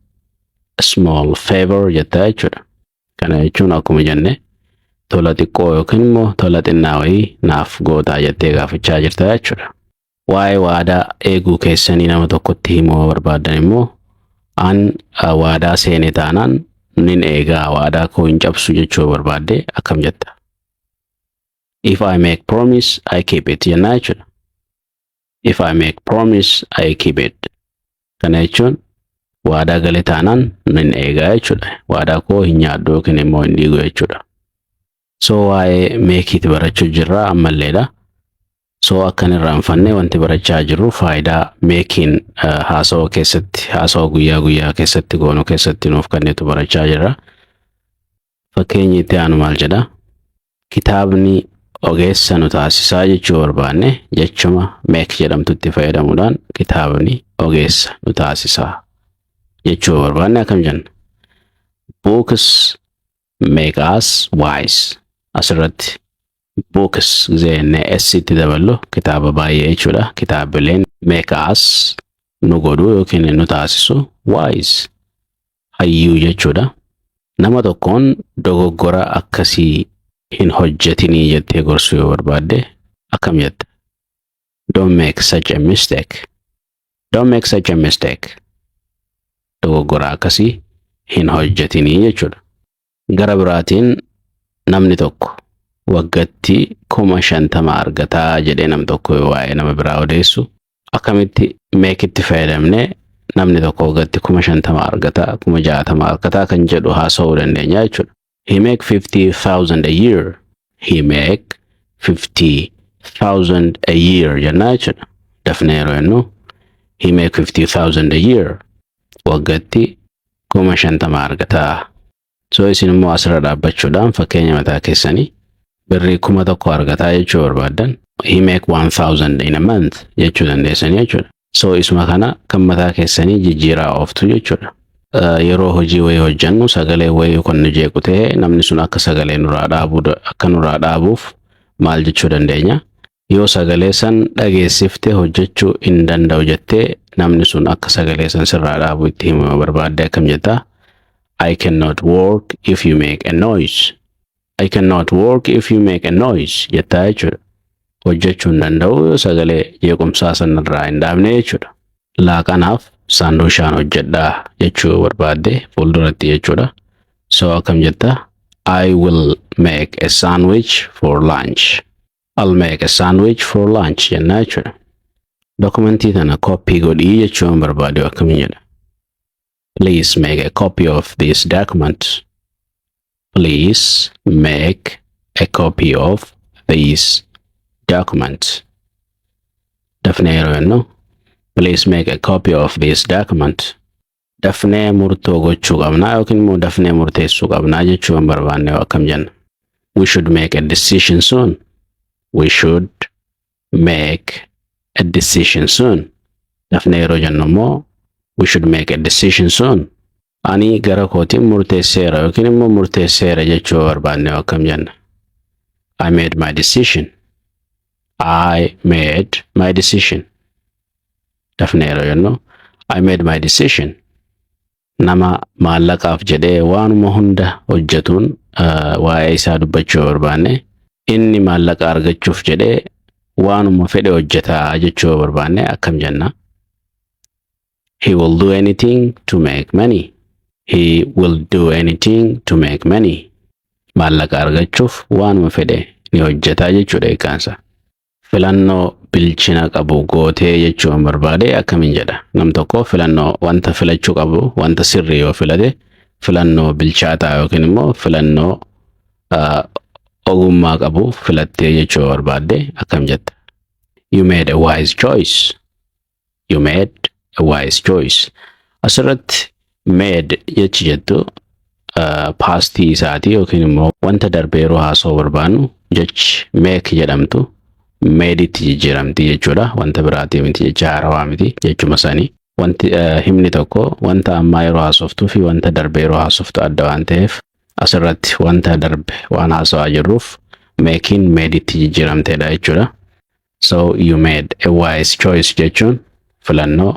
a small favor jetta jechuudha. Kana jechuun akkuma jenne tola xiqqoo yookiin immoo tola xinnaa wayii naaf gootaa jettee gaafachaa jirta jechuudha. Waa'ee waadaa eeguu keessanii nama tokkotti himuu barbaaddan immoo an waadaa seene taanaan nin eegaa waadaa koo hin cabsu jechuu barbaadde akkam jetta? If I make promise, I keep it jennaa jechuudha. If I make promise, I keep it. Kana jechuun waadaa gale taanaan nin eegaa jechuudha. Waadaa koo hin nyaaddu yookiin immoo hin dhiigu jechuudha. So waa'ee make it barachuu jirra ammalleedha. So akkan irraanfanne wanti barachaa jirru faayidaa making haasawa keessatti, haasawa guyyaa guyyaa keessatti goonu keessatti nuuf kennitu barachaa jirra. Fakkeenyi itti aanu maal jedha? Kitaabni ogeessa nu taasisaa jechuu barbaanne jechuma make jedhamtutti fayyadamuudhaan kitaabni ogeessa nu taasisaa jechuu barbaanne akkam jenna. Books make us wise. Asirratti books zeenne itti daballu kitaaba baay'ee jechuudha. Kitaabileen make us nu godhu yookiin nu taasisu wise hayyuu jechuudha. Nama tokkoon dogoggora akkasii hin hojjetinii jettee gorsuu yoo barbaadde akkam jetta? Don't make such a mistake. Don't make such a mistake. Dogoggora akkasii hin hojjetinii jechuudha. Gara biraatiin namni tokko waggaatti 50,000 argataa jedhee nam tokko waa'ee nama biraa odeessu akkamitti make itti fayyadamne namni tokko waggaatti 50,000 argataa 60,000 argataa kan jedhu haasa'uu dandeenya jechuudha. He make 50,000 a year. He make 50,000 a year jennaa jechuudha. Dafnee yeroo jennu he make 50,000 a year waggaatti 50,000 argataa. So isin immoo asirra dhaabbachuudhaan fakkeenya mataa keessanii birrii 1,000 argataa jechuu barbaaddan he make 1,000 in a month jechuu dandeessanii jechuudha. So isuma kana kan mataa keessanii jijjiiraa ooftu jechuudha. Yeroo hojii wayii hojjannu sagalee wayii kan nu jeequ ta'e namni sun akka sagalee nurraa dhaabuuf maal jechuu dandeenya? Yoo sagalee san dhageessifte hojjechuu hin danda'u jettee namni sun akka sagalee san sirraa dhaabu itti himuu barbaadde akkam jettaa? I cannot work if you make a noise. I cannot work if you make a noise jettaa jechuudha. Hojjechuu hin danda'u yoo sagalee jeequmsaa sanarraa hin dhaabne jechuudha. Laaqanaaf saanduushaan hojjedhaa jechuu barbaadde fuulduratti jechuudha. So akkam jettaa? I will make a sandwich for lunch. I'll make a sandwich for lunch jennaa jechuudha. Dokumentii tana copy godhii jechuun barbaade akkamiin jedha? Please make a copy of this document. Please make a copy of this document. Dafnee yeroo jennu please make a copy of this document. Dafnee murtoo gochuu qabnaa yookiin immoo dafnee murteessuu qabnaa jechuun barbaanne akkam jenna? We should make a decision soon. We should make a decision soon. Dafnee yeroo jennu immoo we should make a decision soon. Ani gara kootiin murteesseera yookiin immoo murteesseera jechuu barbaanne akkam jenna? I made my decision. I made my decision. Dafnee yeroo jennu I made my decision. Nama maallaqaaf jedhee waanuma hunda hojjetuun waa'ee isaa dubbachuu barbaanne inni maallaqa argachuuf jedhee waanuma fedhe hojjetaa jechuu barbaanne akkam jenna? He will do anything to make money. He will do anything to make money. Maallaqa argachuuf waanuma fedhe ni hojjetaa jechuudha hiikaansa. Filannoo bilchina qabu gootee jechuun barbaade akkamiin jedha? Nam tokko filannoo wanta filachuu qabu wanta sirrii yoo filate filannoo bilchaataa yookiin immoo filannoo ogummaa qabu filattee jechuu barbaade akkam jetta? You made a wise choice. You made a wise choice. Asirratti made jechi jettu paastii isaati yookiin immoo wanta darbee yeroo haasa'uu barbaannu jechi make jedhamtu made itti jijjiiramti jechuudha. Wanta biraatii miti jecha haarawaa miti jechuma sanii. Wanti himni tokko wanta ammaa yeroo haasoftuu fi wanta darbee yeroo haasoftu adda waan ta'eef asirratti wanta darbe waan haasawaa jirruuf making made itti jijjiiramteedha jechuudha. So you made a wise choice jechuun filannoo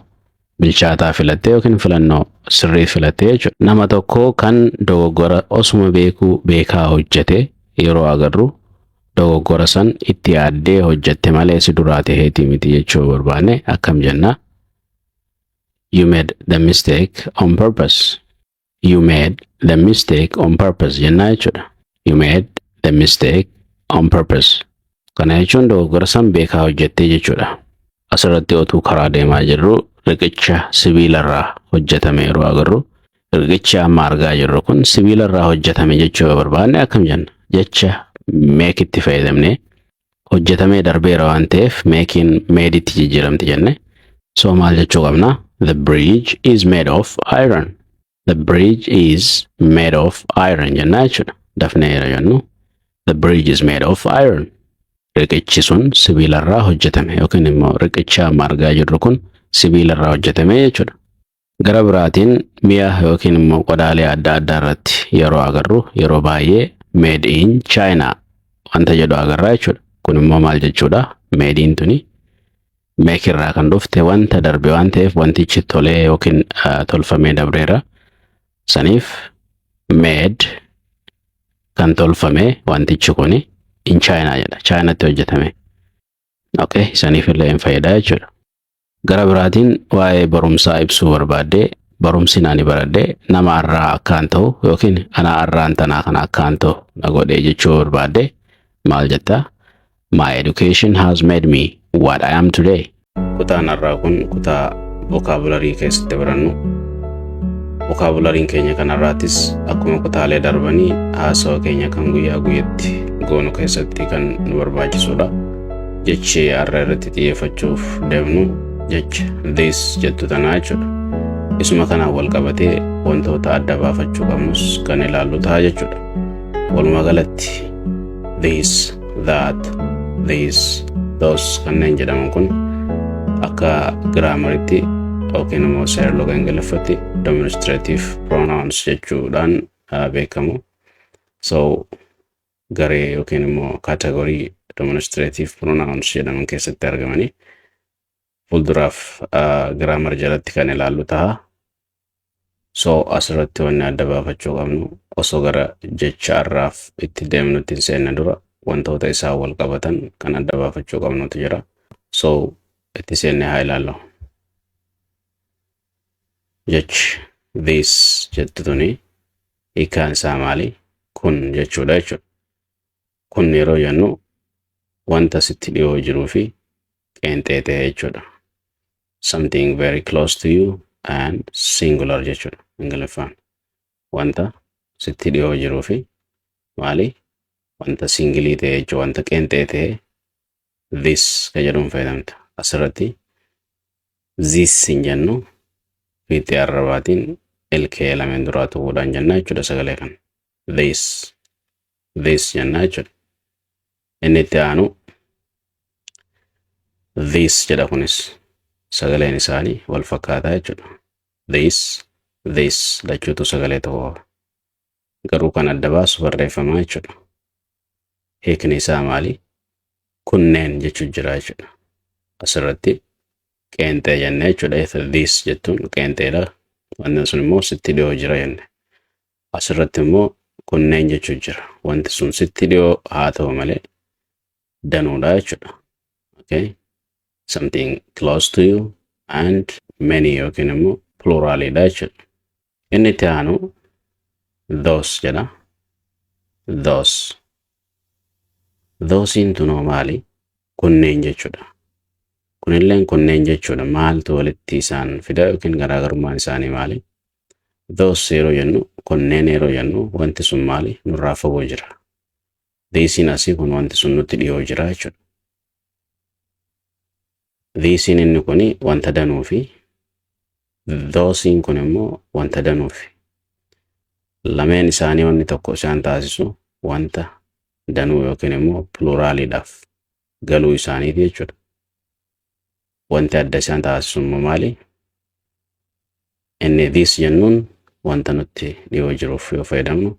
bilchaataa filattee yookiin filannoo sirrii filattee jechuudha. Nama tokko kan dogoggora osuma beekaa hojjete yeroo agarru dogoggora san itti yaaddee hojjette malee si duraa ta'eetii miti jechuu barbaanne akkam jenna? You made the mistake on purpose. You made the mistake on purpose jennaa jechuudha. You made the mistake on purpose. Kana jechuun dogoggora san beekaa hojjette jechuudha. Asirratti otuu karaa deemaa jirru riqicha sibiilarraa hojjetame yeroo agarru riqicha amma argaa jirru kun sibiilarraa hojjetame jechuu barbaanne akkam jenna? Jecha make itti fayyadamne hojjetamee darbeera waan ta'eef making made itti jijjiiramti jenne. So maal jechuu qabna? The bridge is made of iron. The bridge is made of iron jennaa jechuudha. Dafnee yeroo jennu the bridge is made of iron. riqichi sun sibiilarraa hojjetame yookiin immoo riqicha amma argaa jirru kun sibiilarraa hojjetame jechuudha. Gara biraatiin mi'a yookiin immoo qodaalee adda addaa irratti yeroo agarru yeroo baay'ee made in China wanta jedhu agarra jechuudha. Kun immoo maal jechuudha? Made in tuni make irraa kan dhufte wanta darbe waan ta'eef wantichi tolee yookiin tolfamee dabreera. Saniif made kan tolfame wantichi kuni in China jedha. Chinatti hojjetame. Okay, saniif illee hin fayyadaa jechuudha. Gara biraatiin waa'ee barumsaa ibsuu barbaadde barumsi ani baradhe nama irraa akkaan ta'u yookiin ana irraan tanaa kana akkaan ta'u na godhee jechuu barbaadde maal jetta? My education has made me what I am today. Kutaan irraa kun kutaa vocabulary keessatti barannu. Vocabulary keenya kanarraattis akkuma kutaalee darbanii haasawaa keenya kan guyyaa guyyatti goonu keessatti kan nu barbaachisudha. Jechi har'a irratti xiyyeeffachuuf deemnu jecha this jettu tanaa jechuudha. Isuma kanaan wal qabatee wantoota adda baafachuu qabnus kan ilaallu ta'a jechuudha. Walumaa galatti this, that, this, those kanneen jedhaman kun akka giraamaritti yookiin immoo seerloga ingiliffatti demonstrative pronouns jechuudhaan beekamu. So garee yookiin immoo kategorii demonstrative pronouns jedhaman keessatti argamanii fuulduraaf grammar jalatti kan ilaallu ta'a. So asirratti wanni adda baafachuu qabnu osoo gara jecha har'aaf itti deemnutti hin seenne dura wantoota isaa wal qabatan kan adda baafachuu qabnutu jira. So itti seenne haa ilaallu. Jechi this jettu tuni hiikaan isaa maali? Kun jechuudha jechuudha. Kun yeroo jennu wanta sitti dhiyoo jiruu fi qeenxee ta'e jechuudha. Something very close to you and singular jechuudha ingiliffaan. Wanta sitti dhiyoo jiruu fi maali? Wanta singilii ta'e jechuudha. Wanta qeenxee ta'e this ka jedhuun fayyadamta. Asirratti this hin jennu fiixee arrabaatiin ilkee lameen duraa tuquudhaan jenna jechuudha sagalee kan. This jenna jechuudha. Inni itti aanu this jedha kunis sagaleen isaanii wal fakkaataa jechuudha. This lachuutu sagalee tokko garuu kan adda baasu barreeffamaa jechuudha. Hiikni isaa maali? Kunneen jechuu jira jechuudha. Asirratti qeenxee jennee jechuudha. This jettuun qeenxeedha. Wanti sun immoo sitti dhiyoo jira jenne. Asirratti immoo kunneen jechuu jira. Wanti sun sitti dhiyoo haa ta'u malee danuudha jechuudha. Okay? Something close to you and many yookiin immoo pluralidha jechuudha. Inni itti aanu those jedha. Thosein tunoo maali? Kunneen jechuudha. Kunilleen kunneen jechuudha. Maaltu walitti isaan fida yookiin garaagarummaan isaanii maali? Those yeroo jennu kunneen yeroo jennu wanti sun maali? Nurraa fagoo jira. Thisin asii kun wanti sun nutti dhiyoo jira jechuudha. Thisin inni kuni wanta danuu fi thosein kun immoo wanta danuu fi lameen isaanii wanni tokko isaan taasisu wanta danuu yookiin immoo pluraalidhaaf galuu isaaniiti jechuudha. Wanti adda isaan taasisu immoo maali? Inni this jennuun wanta nutti dhiyoo jiruuf yoo fayyadamnu,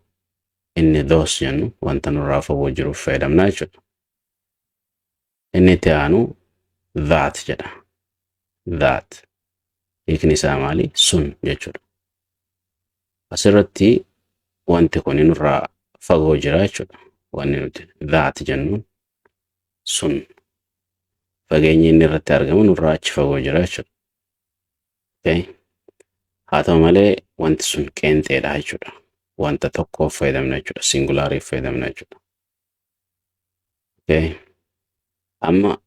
inni those jennu wanta nurraa fagoo jiruuf fayyadamna jechuudha. Inni itti aanu that jedha. That hiikni isaa maali? Sun jechuudha. Asirratti wanti kun nurraa fagoo jira jechuudha. Wanni nuti that jennuun sun fageenyi inni irratti argamu nurraa achi fagoo jira jechuudha. Okay? Haa ta'u malee wanti sun qeenxeedha jechuudha. Wanta tokkoof fayyadamna jechuudha. Singulaariif fayyadamna jechuudha. Okay? Amma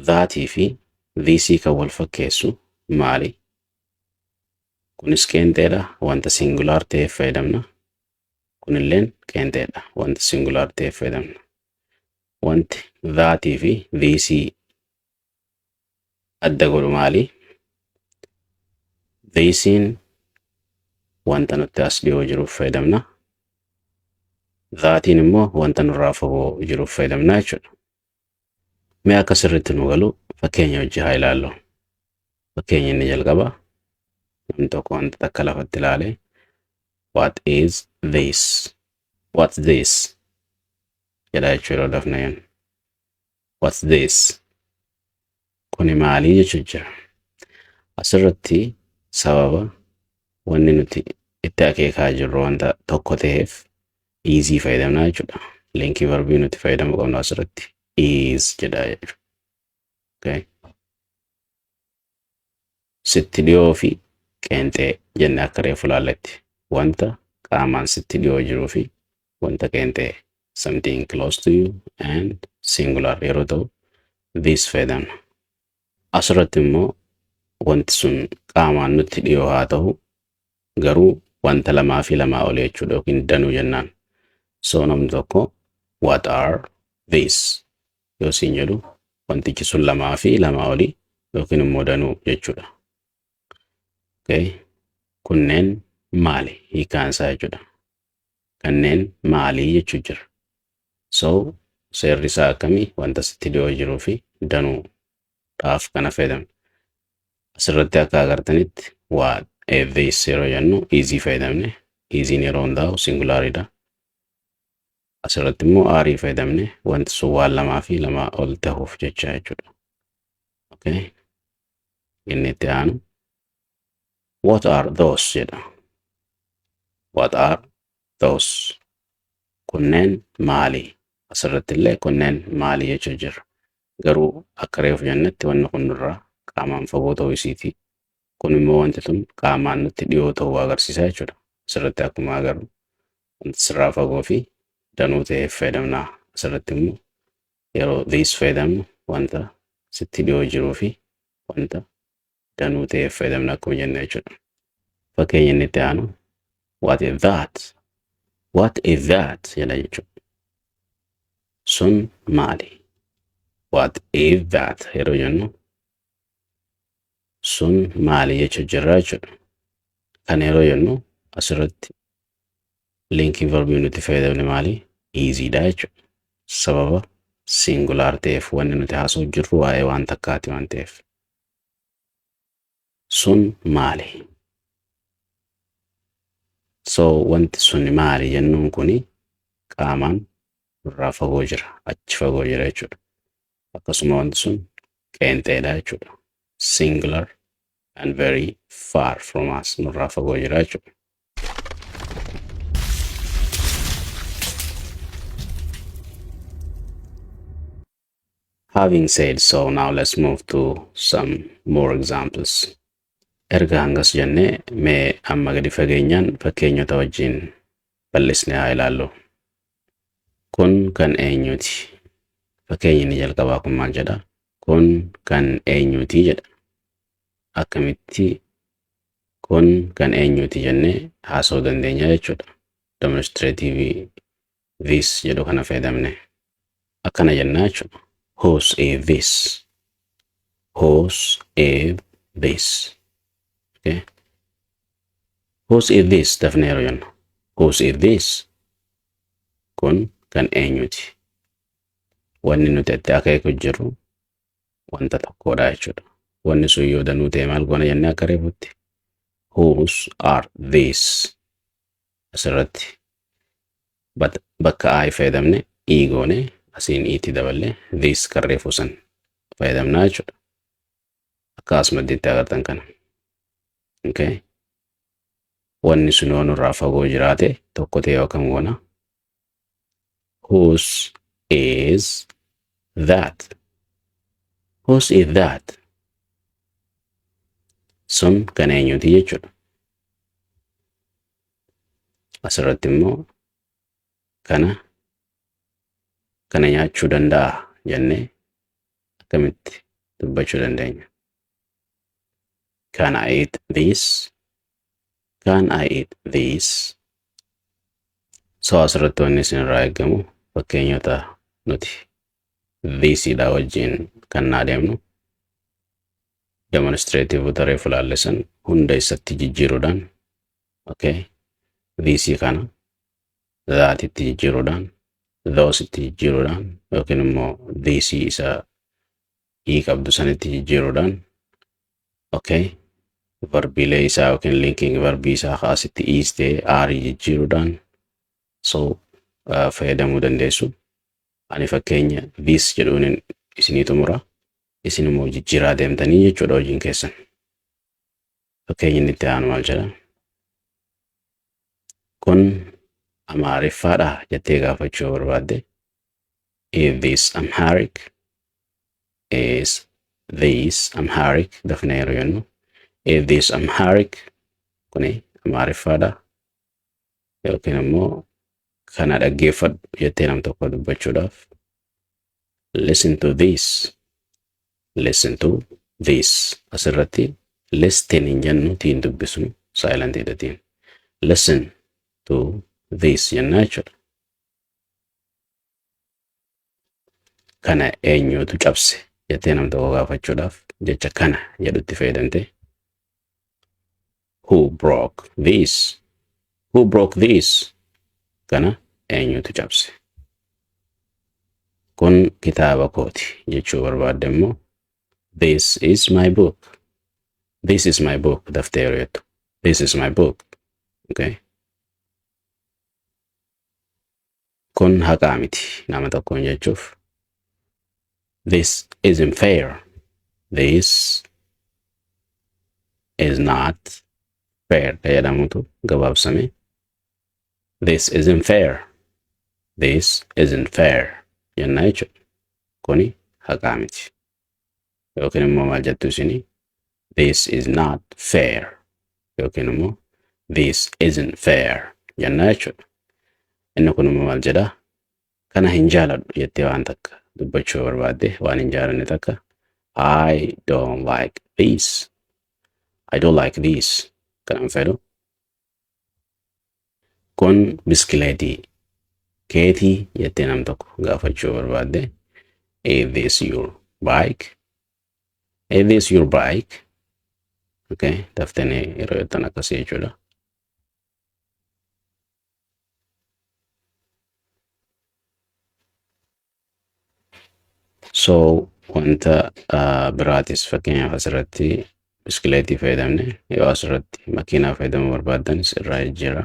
thatii fi thisii kan wal fakkeessu maali? Kunis qeenxeedha. Wanta singulaar ta'eef fayyadamna. Kunilleen qeenxeedha. Wanta singulaar ta'eef fayyadamna. Wanti thatii fi thisii adda godhu maali? Thisiin wanta nutti as dhiyoo jiruuf fayyadamna. Thatiin immoo wanta nurraa fagoo jiruuf fayyadamna jechuudha. Mee akka sirriitti nu galu fakkeenya hojii haa ilaallu. Fakkeenya inni jalqaba namni tokko wanta takka lafatti ilaale what is this? What's this? Jedha jechuu yeroo dafna yen. What's this? Kuni maalii jechuu jira. Asirratti sababa wanni nuti itti akeekaa jirru wanta tokko ta'eef easy fayyadamna jechuudha. Linkii verbii nuti fayyadamu qabnu asirratti is jedha jechuudha. Okay. Sitti dhiyoo fi qeenxee jenne akka reefu laalletti wanta qaamaan sitti dhiyoo jiruu fi wanta qeenxee something close to you and singular yeroo ta'u this fayyadamna. Asirratti immoo wanti sun qaamaan nutti dhiyoo haa ta'u garuu wanta lamaa fi lamaa olii jechuudha yookiin danuu jennaan. So namni tokko what are these? Yoo siin jedhu wantichi sun lamaa fi lamaa olii yookiin immoo danuu jechuudha. Okay. Kunneen maali? Hiikaan isaa jechuudha. Kanneen maalii jechuu jira. So seerri isaa akkamii wanta sitti dhiyoo jiruu fi danuudhaaf kana fayyadamna. Asirratti akka agartanitti what this yeroo jennu easy fayyadamne. Easy'n yeroo hundaa'u singularidha. Asirratti immoo are fayyadamne wanti sun waan lamaa fi lamaa ol ta'uuf jecha jechuudha. Okay. Inni itti aanu what are those jedha. What are those? Kunneen maali? Asirratti illee kunneen maali jechuu jira. Garuu akka reefu jennetti wanni kun nurraa qaamaan fagoo ta'uu isiiti. Kun immoo wanti tun qaamaan nutti dhiyoo ta'uu agarsiisa jechuudha. Asirratti akkuma agarru wanti sirraa fagoo fi danuu ta'eef fayyadamna. Asirratti immoo yeroo this fayyadamnu wanta sitti dhiyoo jiruu fi wanta danuu ta'eef fayyadamna akkuma jenne jechuudha. Fakkeenya inni itti aanu what is that? What is that? Jedha jechuudha. Sun maali? What is that? Yeroo jennu sun maali jechuu jirra jechuudha. Kan yeroo jennu asirratti linkii verbii nuti fayyadamne maali? Easy'dha jechuudha. Sababa singular ta'eef wanni nuti haasa'u jirru waa'ee waan takkaati waan ta'eef. Sun maali? So wanti sun maali jennuun kuni qaamaan irraa fagoo jira. Achi fagoo jira jechuudha. Akkasuma wanti sun qeenxeedha jechuudha. Singular and very far from us. Nurraa fagoo jira jechuudha. Having said so, now let's move to some more examples. Erga hangas jennee mee amma gadi fageenyaan fakkeenyota wajjin bal'isnee haa ilaallu. Kun kan eenyuti? Fakkeenyi inni jalqabaa kun maal jedha? Kun kan eenyuti jedha. Akkamitti kun kan eenyuti jennee haasa'uu dandeenya jechuudha. Demonstrative this jedhu kana fayyadamne. Akkana jennaa jechuudha. Whose is this? Whose is this? Okay. Whose is this? Dafnee yeroo jennu. Whose is this? Kun kan eenyuti? Wanni nuti itti akeeku jirru wanta tokkodha jechuudha. Wanni sun yoo danuu ta'e maal goona jennee akka reefutti. Whose are these? Asirratti bakka I fayyadamne I goone asiin itti daballe this kan reefu san fayyadamnaa jechuudha. Akkasuma itti agartan kana. Okay. Wanni sun yoo nurraa fagoo jiraate tokko ta'e yookaan goona. Whose is that? Whose is that? Sun kan eenyuti jechuudha. Asirratti immoo kana nyaachuu danda'a jennee akkamitti dubbachuu dandeenya? Can I eat this? Can I eat this? So asirratti wanni isinirraa eegamu fakkeenyota nuti thisidha wajjin kan adeemnu demonstrative taree fulaallesan hunda isatti jijjiiruudhaan okay this kana that itti jijjiiruudhaan those itti jijjiiruudhaan yookiin immoo this isa qabdu sanitti jijjiiruudhaan okay verbiilee isaa yookiin linking verbii isaa kaasitti ta'e aarii jijjiiruudhaan so fayyadamuu dandeessu. Ani fakkeenya this jedhuun isinii xumura, isin immoo jijjiiraa deemtanii jechuudha hojiin keessan. Fakkeenya inni itti aanu maal jedha? Kun Amaariffaadha jettee gaafachuu barbaadde. Is this Amharic? Is this Amharic? Dafnee yeroo jennu. Is this Amharic? Kuni Amaariffaadha. Yookiin immoo kana dhaggeeffadhu jettee nam tokko dubbachuudhaaf. Listen to this. Listen to this. Asirratti listen hin jennu tiin dubbisnu silent hidhatiin. Listen to this jennaa jechuudha. Kana eenyutu cabse jettee nam tokko gaafachuudhaaf jecha kana jedhutti fayyadamte. Who broke this? Who broke this? Kana eenyutu cabse. Kun kitaaba kooti jechuu barbaadde immoo this is my book. This is my book. Daftee yeroo jettu. This is my book. Okay. Kun haqaa miti nama tokkoon jechuuf. This isn't fair. This is not fair. Jedhamutu gabaabsame. This isn't fair. This isn't fair. Jennaa jechuudha. Kuni haqaa miti. Yookiin immoo maal jettu isinii? This is not fair. Yookiin immoo this isn't fair. Jennaa jechuudha. Inni kun immoo maal jedhaa? Kana hin jaaladhu jettee waan takka dubbachuu barbaadde waan hin jaalanne takka. I don't like this. I don't like this. Kana hin fedhu. Kun biskileetii keetii jettee nam tokko gaafachuu barbaadde. Is this your bike? Is this your bike? Okay, daftanii yeroo jettan akkasii jechuudha. So wanta biraatis fakkeenyaaf asirratti biskileetii fayyadamne yoo asirratti makiinaa fayyadamuu barbaaddanis irraa jira.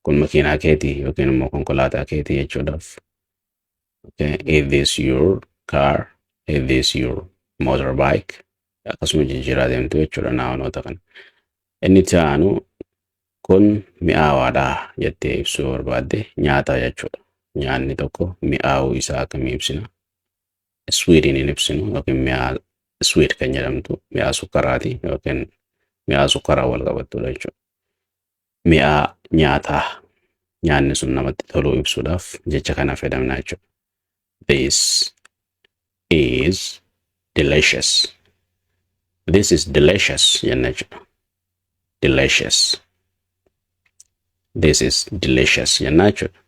Kun makiinaa keetii yookiin immoo konkolaataa keetii jechuudhaaf. Okay, is this your car? Is this your motorbike? Akkasuma jijjiiraa deemtu jechuudha naawnoota kana. Inni itti aanu kun mi'aawaadha jettee ibsuu barbaadde nyaata jechuudha. Nyaanni tokko mi'aawuu isaa akkamii ibsina? Sweetiin hin ibsinu yookiin mi'aa sweet kan jedhamtu mi'aa sukkaraati yookiin mi'aa sukkaraa wal qabattudha jechuudha. Mi'aa nyaataa nyaanni sun namatti toluu ibsuudhaaf jecha kana fayyadamna jechuudha. This is delicious. This is delicious jenna jechuudha. Delicious. This is delicious jenna jechuudha.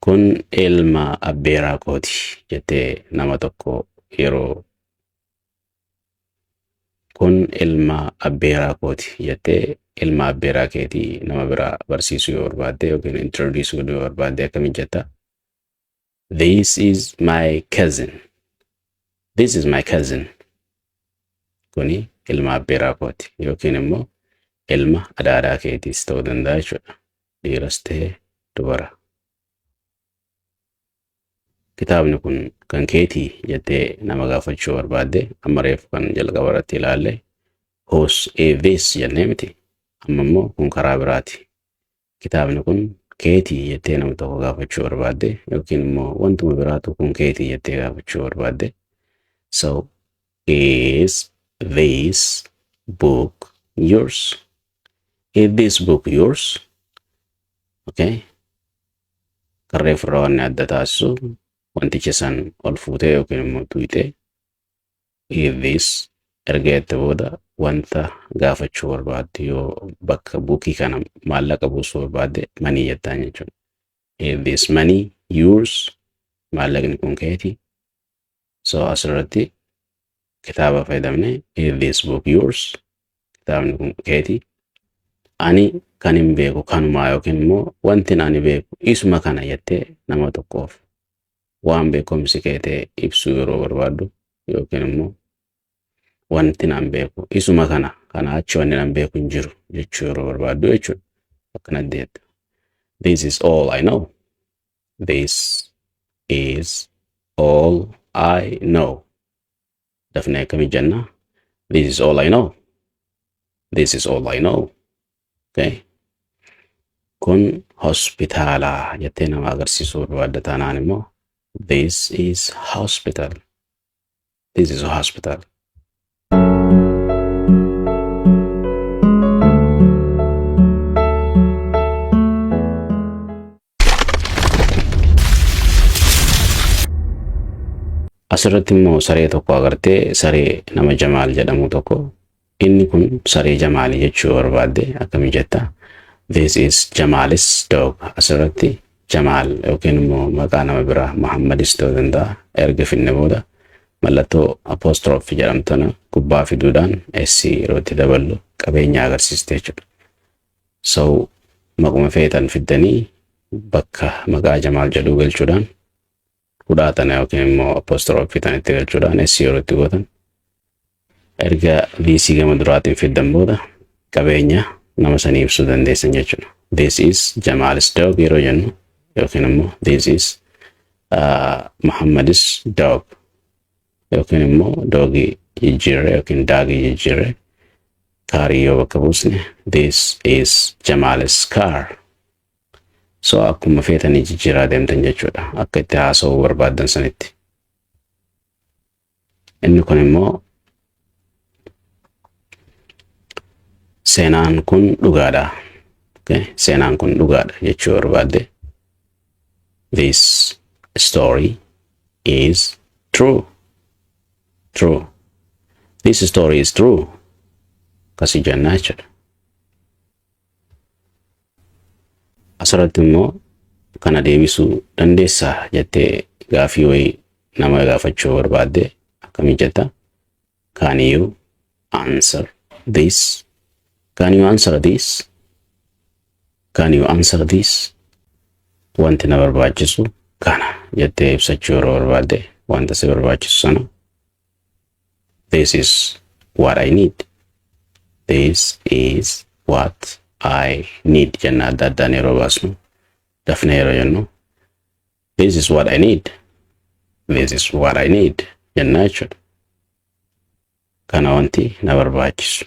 Kun ilma abbeeraa kooti jettee nama tokko yeroo kun ilma abbeeraa kooti jettee ilma abbeeraa keetii nama biraa barsiisuu yoo barbaadde yookiin introduce godhuu yoo barbaadde akkamiin jetta? This is my cousin. This is my cousin. Kuni ilma abbeeraa kooti yookiin immoo ilma adaadaa keetiis ta'uu danda'a jechuudha. Dhiiras ta'ee dubara. Kitaabni kun kan keetii jettee nama gaafachuu barbaadde amma reefu kan jalqaba irratti ilaalle whose is this jennee miti. Amma immoo kun karaa biraati. Kitaabni kun keetii jettee nama tokko gaafachuu barbaadde yookiin immoo wantuma biraatu kun keetii jettee gaafachuu barbaadde. So is this book yours? Is this book yours? Okay. Kan reefu irraa wanni adda taasisu wanticha san ol fuutee yookiin immoo tuyxee is this erga jette booda wanta gaafachuu barbaadde yoo bakka buukii kana maallaqa buusuu barbaadde money jettaan jechuudha. Is this money yours? Maallaqni kun keetii. So asirratti kitaaba fayyadamne is this book yours? Kitaabni kun keetii. Ani kan hin beeku kanumaa yookiin immoo wanti ani beeku isuma kana jettee nama tokkoof waan beekumsi kee ta'e ibsuu yeroo barbaaddu yookiin immoo wanti nan beeku isuma kana achi wanni nan beeku hin jiru jechuu yeroo barbaaddu jechuudha. Akkanatti jetta. This is all I know. This is all I know. Dafnee akkamii jenna? This is all I know. This is all I know. Okay. Kun hospitaala jettee nama agarsiisuu barbaadda taanaan immoo this is hospital. This is a hospital. Asirratti immoo saree tokko agartee saree nama Jamaal jedhamu tokko inni kun saree Jamaalii jechuu barbaadde akkamii jetta? This is Jamal's dog. Asirratti Jamaal yookiin immoo maqaa nama biraa Muhammadis ta'uu danda'a. Erga finne booda mallattoo apostrophe jedhamtana gubbaa fiduudhaan s yeroo itti daballu qabeenya agarsiiste jechuudha. So maquma feetan fiddanii bakka maqaa Jamaal jedhu galchuudhaan hudhaatana yookiin immoo apostrophe fitan itti galchuudhaan s yeroo itti gootan erga VC gama duraatiin fiddan booda qabeenya nama sanii ibsuu dandeessan jechuudha. This is Jamal's dog yeroo jennu yookiin immoo this is Muhammad's dog yookiin immoo doogii jijjiirre yookiin daagii jijjiirre kaarii yoo bakka buusne this is Jamal's car. So akkuma feetanii jijjiiraa deemtan jechuudha. Akka itti haasa'uu barbaaddan sanitti. Inni kun immoo seenaan kun dhugaadha. Okay. Seenaan kun dhugaadha jechuu barbaadde. This story is true. True. This story is true. Kasii jennaa jechuudha. Asirratti immoo kana deebisuu dandeessaa jettee gaafii wayii nama gaafachuu barbaadde akkamii jetta? Can you answer this? Can you answer this? Can you answer this? Wanti na barbaachisu kana jettee ibsachuu yeroo barbaadde wanta si barbaachisu sana. This is what I need. This is what I need. Jenna adda addaan yeroo baasnu dafnee yeroo jennu this is what I need. This is what I need. Jenna jechuudha. Kana wanti na barbaachisu.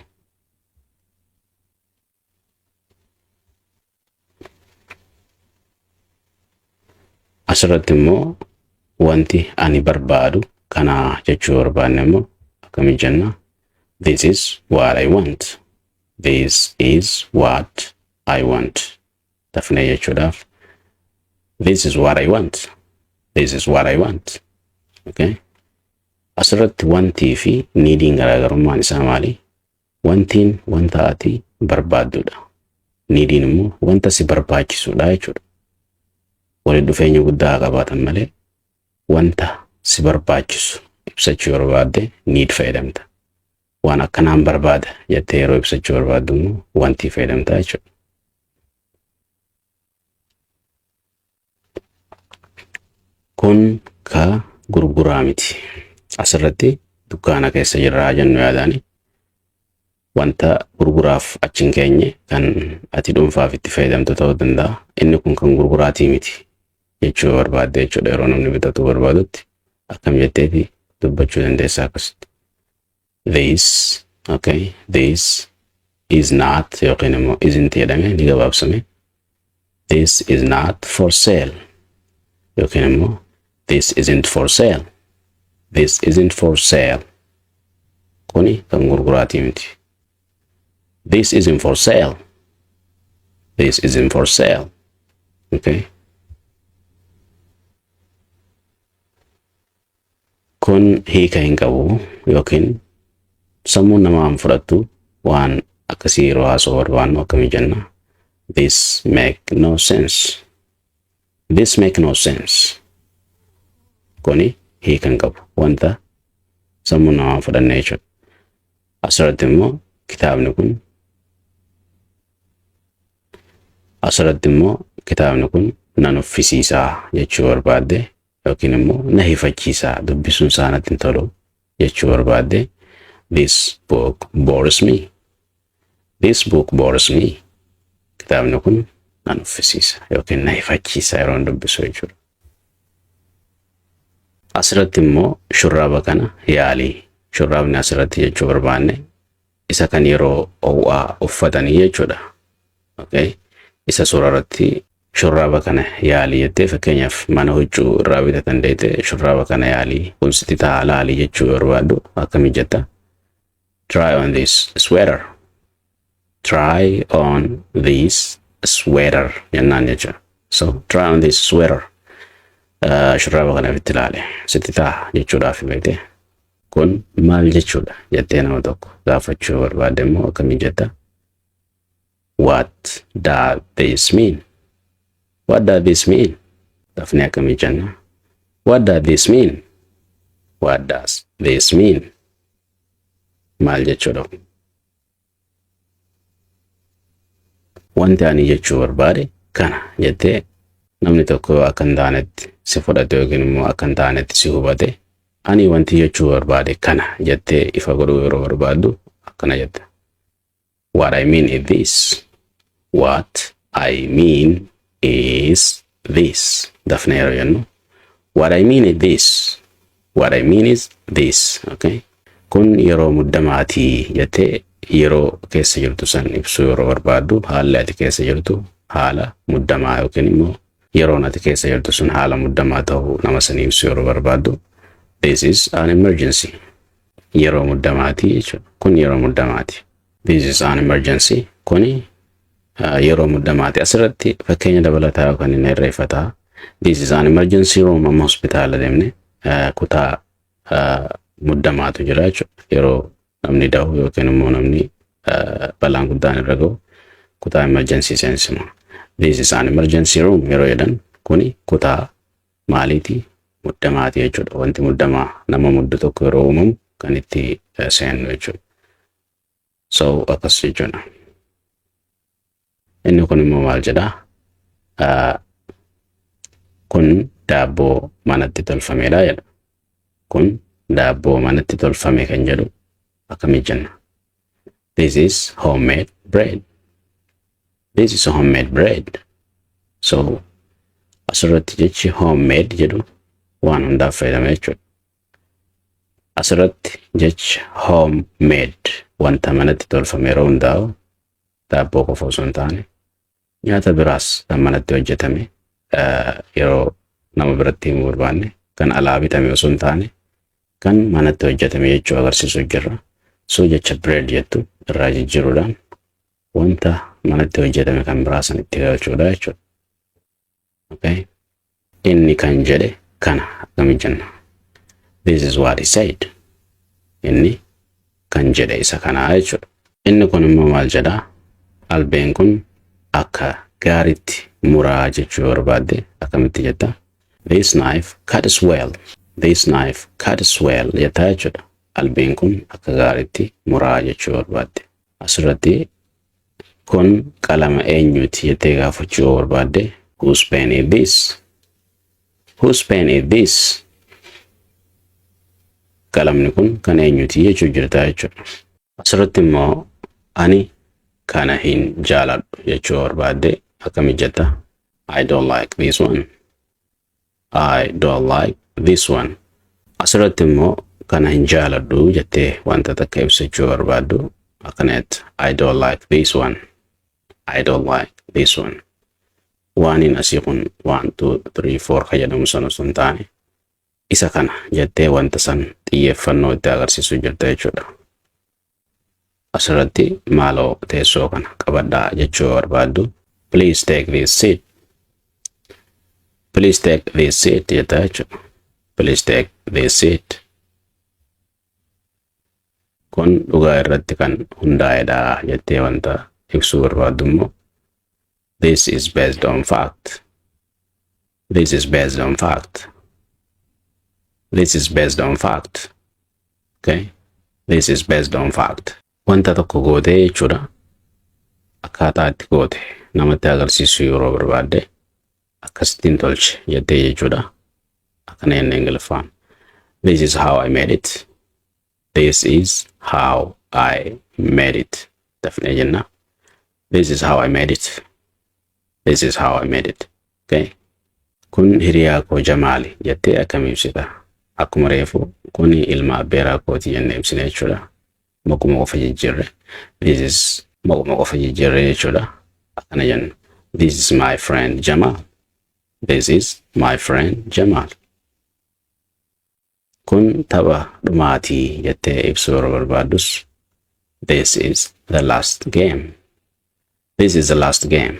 Asirratti immoo wanti ani barbaadu kana jechuu barbaanne immoo akkamii jenna? This is what I want. This is what I want. Dafnee jechuudhaaf this is what I want. This is what I want. Okay. Asirratti wantii fi neediin garaagarummaan isaa maali? Wantiin wanta ati barbaaddudha. Neediin immoo wanta si barbaachisudha jechuudha. Walitti dhufeenya guddaa qabaatan malee wanta si barbaachisu ibsachuu barbaadde need fayyadamta. Waan akkanaan barbaada jettee yeroo ibsachuu barbaaddu immoo wanti fayyadamta jechuudha. Kun ka gurguraa miti. Asirratti dukkaana keessa jirraa jennu yaadaani wanta gurguraaf achiin keenye kan ati dhuunfaaf itti fayyadamtu ta'uu danda'a. Inni kun kan gurguraatii miti jechuu barbaadde jechuudha. Yeroo namni bitatu barbaadutti akkam jetteeti dubbachuu dandeessaa akkasitti. This, okay, this is not yookiin immoo isn't jedhame ni gabaabsame. This is not for sale yookiin immoo this isn't for sale. This isn't for sale. Kuni kan gurguraatii miti. This isn't for sale. This isn't for sale. Okay. Kun hiika hin qabu yookiin sammuun namaa hin fudhattu waan akkasii yeroo haasoo barbaannu akkamii jenna? This make no sense. This make no sense. Kuni hiika hin qabu wanta sammuun namaa hin fudhanne jechuudha. Asirratti immoo kitaabni kun nan uffisiisaa jechuu barbaadde yookiin immoo na hifachiisaa dubbisuun isaa natti hin tolu jechuu barbaadde this book bores me. This book bores me. Kitaabni kun na nuffisiisa yookiin na hifachiisa yeroo dubbisu jechuudha. Asirratti immoo shurraaba kana yaalii. Shurraabni asirratti jechuu barbaanne isa kan yeroo ho'aa uffatanii jechuudha. Okay? Isa suurarratti shurraaba kana yaalii jettee fakkeenyaaf mana huccuu irraa bitatan deete shurraaba kana yaalii kun sitti ta'a laalii jechuu barbaaddu akkamiin jetta? Try on this sweater. Try on this sweater jennaan jechuudha. So try on this sweater. Shurraaba kana bitti ilaale sitti ta'a jechuudhaaf beekte. Kun maal jechuudha jettee nama tokko gaafachuu barbaadde immoo akkamiin jetta? What does this mean? What does this mean? Dafnee akkamiin jenna? What does this mean? What does this mean? Maal jechuudha? Wanti ani jechuu barbaade kana jettee namni tokko akka hin taanetti si fudhate yookiin immoo akka hin taanetti si hubate ani wanti jechuu barbaade kana jettee ifa godhuu yeroo barbaaddu akkana jetta. What I mean is this. What I mean is this. Dafnee yeroo jennu what I mean is this. What I mean is this. Okay? Kun yeroo muddamaatii jettee yeroo keessa jirtu san ibsuu yeroo barbaaddu haalli ati keessa jirtu haala muddamaa yookiin immoo yeroo ati keessa jirtu sun haala muddamaa ta'uu nama san ibsuu yeroo barbaaddu this is an emergency. Yeroo muddamaati jechuudha. Kun yeroo muddamaati. This is an emergency. Kuni yeroo muddamaati. Asirratti fakkeenya dabalataa yookaan inni irreeffataa. This is an emergency room. Amma hospitaala deemne kutaa muddamaatu jira jechuudha. Yeroo namni da'u yookiin immoo namni balaan guddaan irra ga'u kutaa emergency seensima. This is an emergency room yeroo jedhan kuni kutaa maaliiti? Muddamaati jechuudha. Wanti muddamaa nama muddu tokko yeroo uumamu kan itti seennu jechuudha. So akkas jechuudha. Inni kun immoo maal jedhaa? Kun daabboo manatti tolfameedha jedha. Kun daabboo manatti tolfame kan jedhu akkamiin jenna? This is homemade bread. This is homemade bread. So asirratti jechi homemade jedhu waan hundaaf fayyadame jechuudha. Asirratti jechi homemade wanta manatti tolfame yeroo hundaa'u daabboo qofa osoo hin taane nyaata biraas kan manatti hojjetame yeroo nama biratti himuu barbaanne kan alaa bitame osoo hin taane kan manatti hojjetame jechuu agarsiisuu jirra. So jecha bread jettu irraa jijjiiruudhaan wanta manatti hojjetame kan biraa san itti galchuudha jechuudha. Okay? Inni kan jedhe kana akkamiin jenna? This is what he said. Inni kan jedhe isa kanaa jechuudha. Inni kun immoo maal jedhaa? Albeen kun akka gaariitti muraa jechuu barbaadde akkamitti jetta? This knife cuts well. This knife cuts well jettaa jechuudha. Albeen kun akka gaariitti muraa jechuu barbaadde. Asirratti kun qalama eenyuuti jettee gaafachuu barbaadde? Whose pen is this? Whose pen is this? Qalamni kun kan eenyuuti jechuu jirta jechuudha. Asirratti immoo ani kana hin jaaladhu jechuu barbaadde akkamiin jetta? I don't like this one. I don't like this one. Asirratti immoo kana hin jaaladhu jettee wanta takka ibsachuu barbaaddu akkana jetta. I don't like this one. I don't like this one. Waan hin asii kun 1 2 3 4 fayyadamu sana osoo hin taane isa kana jettee wanta san xiyyeeffannoo itti agarsiisuu jirta jechuudha. Asirratti maaloo teessoo kana qabadhaa jechuu barbaaddu please take this seat. Please take this seat jetta jechuudha. Please take this seat. Kun dhugaa irratti kan hundaa'edha jettee wanta ibsuu barbaaddu immoo this is based on fact. This is based on fact. This is based on fact. Okay? This is based on fact. Wanta tokko goote jechuudha. Akkaataa itti goote namatti agarsiisuu yeroo barbaadde akkasittiin tolche jettee jechuudha. akkana jenne Ingiliffaan. This is how I made it. This is how I made it. Dafnee jenna. This is how I made it. This is how I made it. Okay. Kun hiriyaa koo Jamaali jettee akkam ibsita. Akkuma reefu kuni ilma abbeeraa kooti jennee ibsine jechuudha. Maquma qofa jijjiirre. This is maquma qofa jijjiirre jechuudha. Akkana jenna. This is my friend Jamal. This is my friend Jamal. Kun tapha dhumaatii jettee ibsuu yeroo barbaaddus. This is the last game. This is the last game.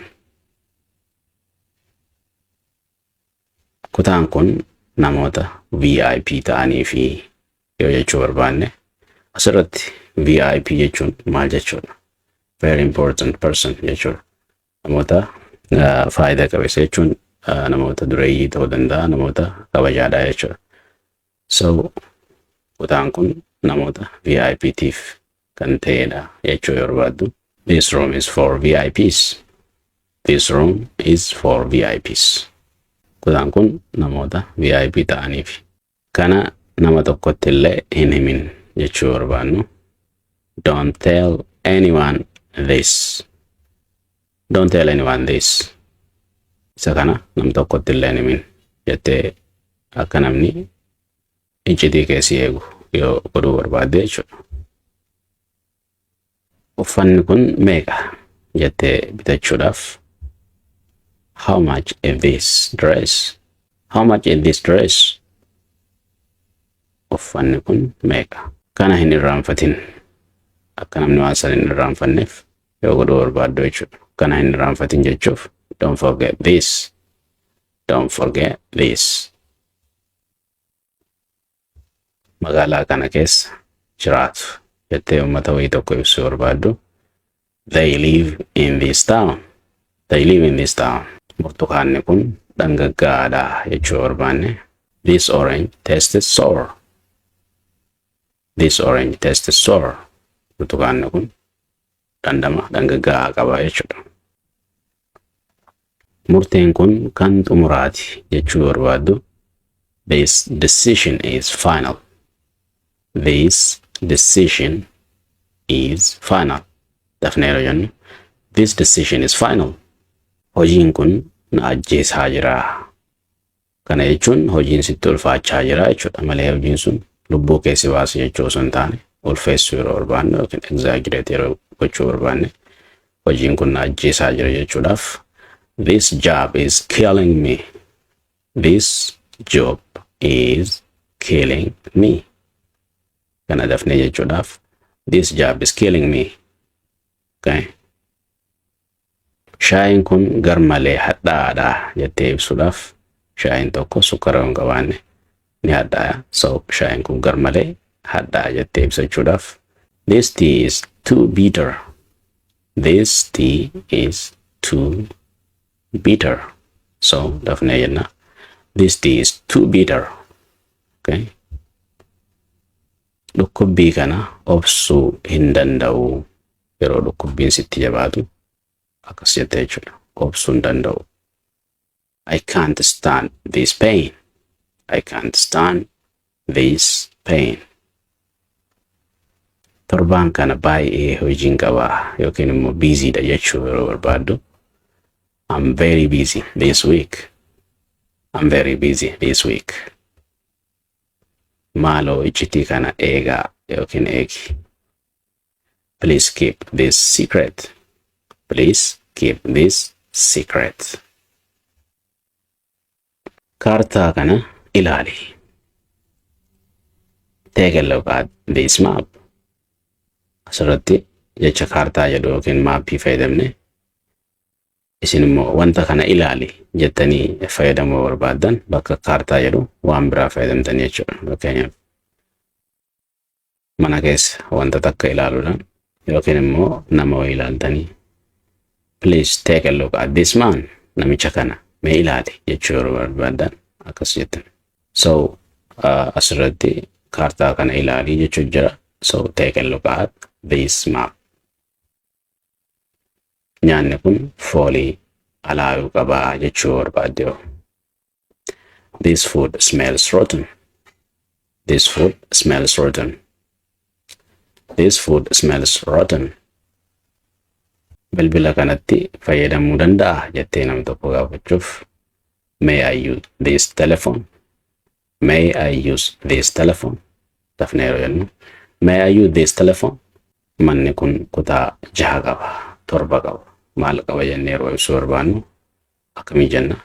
Kutaan kun namoota VIP ta'anii fi yoo jechuu barbaanne asirratti VIP jechuun maal jechuudha? Very important person jechuudha. Namoota faayidaa qabeessa jechuun namoota dureeyyii ta'uu danda'a, namoota kabajaadhaa jechuudha. So kutaan kun namoota VIPtiif kan ta'edha jechuu yoo barbaaddu. This room is for VIPs. This room is for VIPs. Kutaan kun namoota VIP ta'aniif. Kana nama tokkotti illee hin himin jechuu barbaannu. Don't tell anyone this. Don't tell anyone this. Isa kana nam tokkotti illee hin himin jettee akka namni iccitii keessi eegu yoo godhuu barbaadde jechuudha. Uffanni kun meeqa jettee bitachuudhaaf. How much is this dress? How much is this dress? Uffanni kun meeqa? Kana hin irraanfatin. Akka namni waan san hin irraanfanneef yoo godhuu barbaaddu jechuudha. Kana hin irraanfatin jechuuf. Don't forget this. Don't forget this. Magaalaa kana keessa jiraatu jettee uummata wayii tokko ibsuu barbaaddu. They live in this town. They live in this town. Burtukaanni kun dhangaggaadha jechuu barbaanne. This orange tastes sour. This orange tastes sour. Burtukaanni kun dhandhama dhangaggaa qaba jechuudha. Murteen kun kan xumuraati jechuu barbaaddu. This decision is final. This decision is final. Dafneeroo jennu. This decision is final. Hojiin kun na ajjeesaa jira. Kana jechuun hojiin sitti ulfaachaa jira jechuudha. Malee hojiin sun lubbuu keessi baasu jechuu osoo hin taane ulfeessuu yeroo barbaanne yookiin exaggerate yeroo gochuu barbaanne hojiin kun na ajjeesaa jira jechuudhaaf. This job is killing me. This job is killing me. Kana dafnee jechuudhaaf. This job is killing me. Okay. Shaayiin kun garmalee hadhaadha jettee ibsuudhaaf. Shaayiin tokko sukkara hin qabaanne ni hadhaaya. So shaayiin kun garmalee hadhaa jettee ibsachuudhaaf. This tea is too bitter. This tea is too bitter. So dafnee jenna. This tea is too bitter. Okay. Dhukkubbii kana obsuu hin danda'u. Yeroo dhukkubbiin sitti jabaatu akkas jettee jechuudha. Obsuu hin danda'u. I can't stand this pain. I can't stand this pain. Torbaan kana baay'ee hojiin qabaa yookiin immoo busyidha jechuu yeroo barbaaddu. I'm very busy this week. I'm very busy this week. Maaloo iccitii kana eegaa yookiin eegi. Please keep this secret. Please keep this secret. Kaartaa kana ilaali. Take a look at this map. Asirratti jecha kaartaa jedhu yookiin maappii fayyadamne isin immoo wanta kana ilaali jettanii fayyadamuu barbaaddan bakka kaartaa jedhu waan biraa fayyadamtanii jechuudha. Fakkeenyaaf mana keessa wanta takka ilaaluudhaan yookiin immoo nama wayii ilaaltanii please take a look at this man. Namicha kana mee ilaali jechuu yeroo barbaaddan akkas jettan. So asirratti kaartaa kana ilaali jechuu jira. So take a look at this map. Nyaanni kun foolii alaayuu qabaa jechuu barbaadde. This food smells rotten. This food smells rotten. This food smells rotten. Bilbila kanatti fayyadamuu danda'a jettee nama tokko gaafachuuf may I use this telephone? May I use this telephone? Dafnee yeroo jennu may I use this telephone? Manni kun kutaa 6 qaba, 7 qaba. Maal qaba jennee yeroo ibsuu barbaannu akkamii jenna?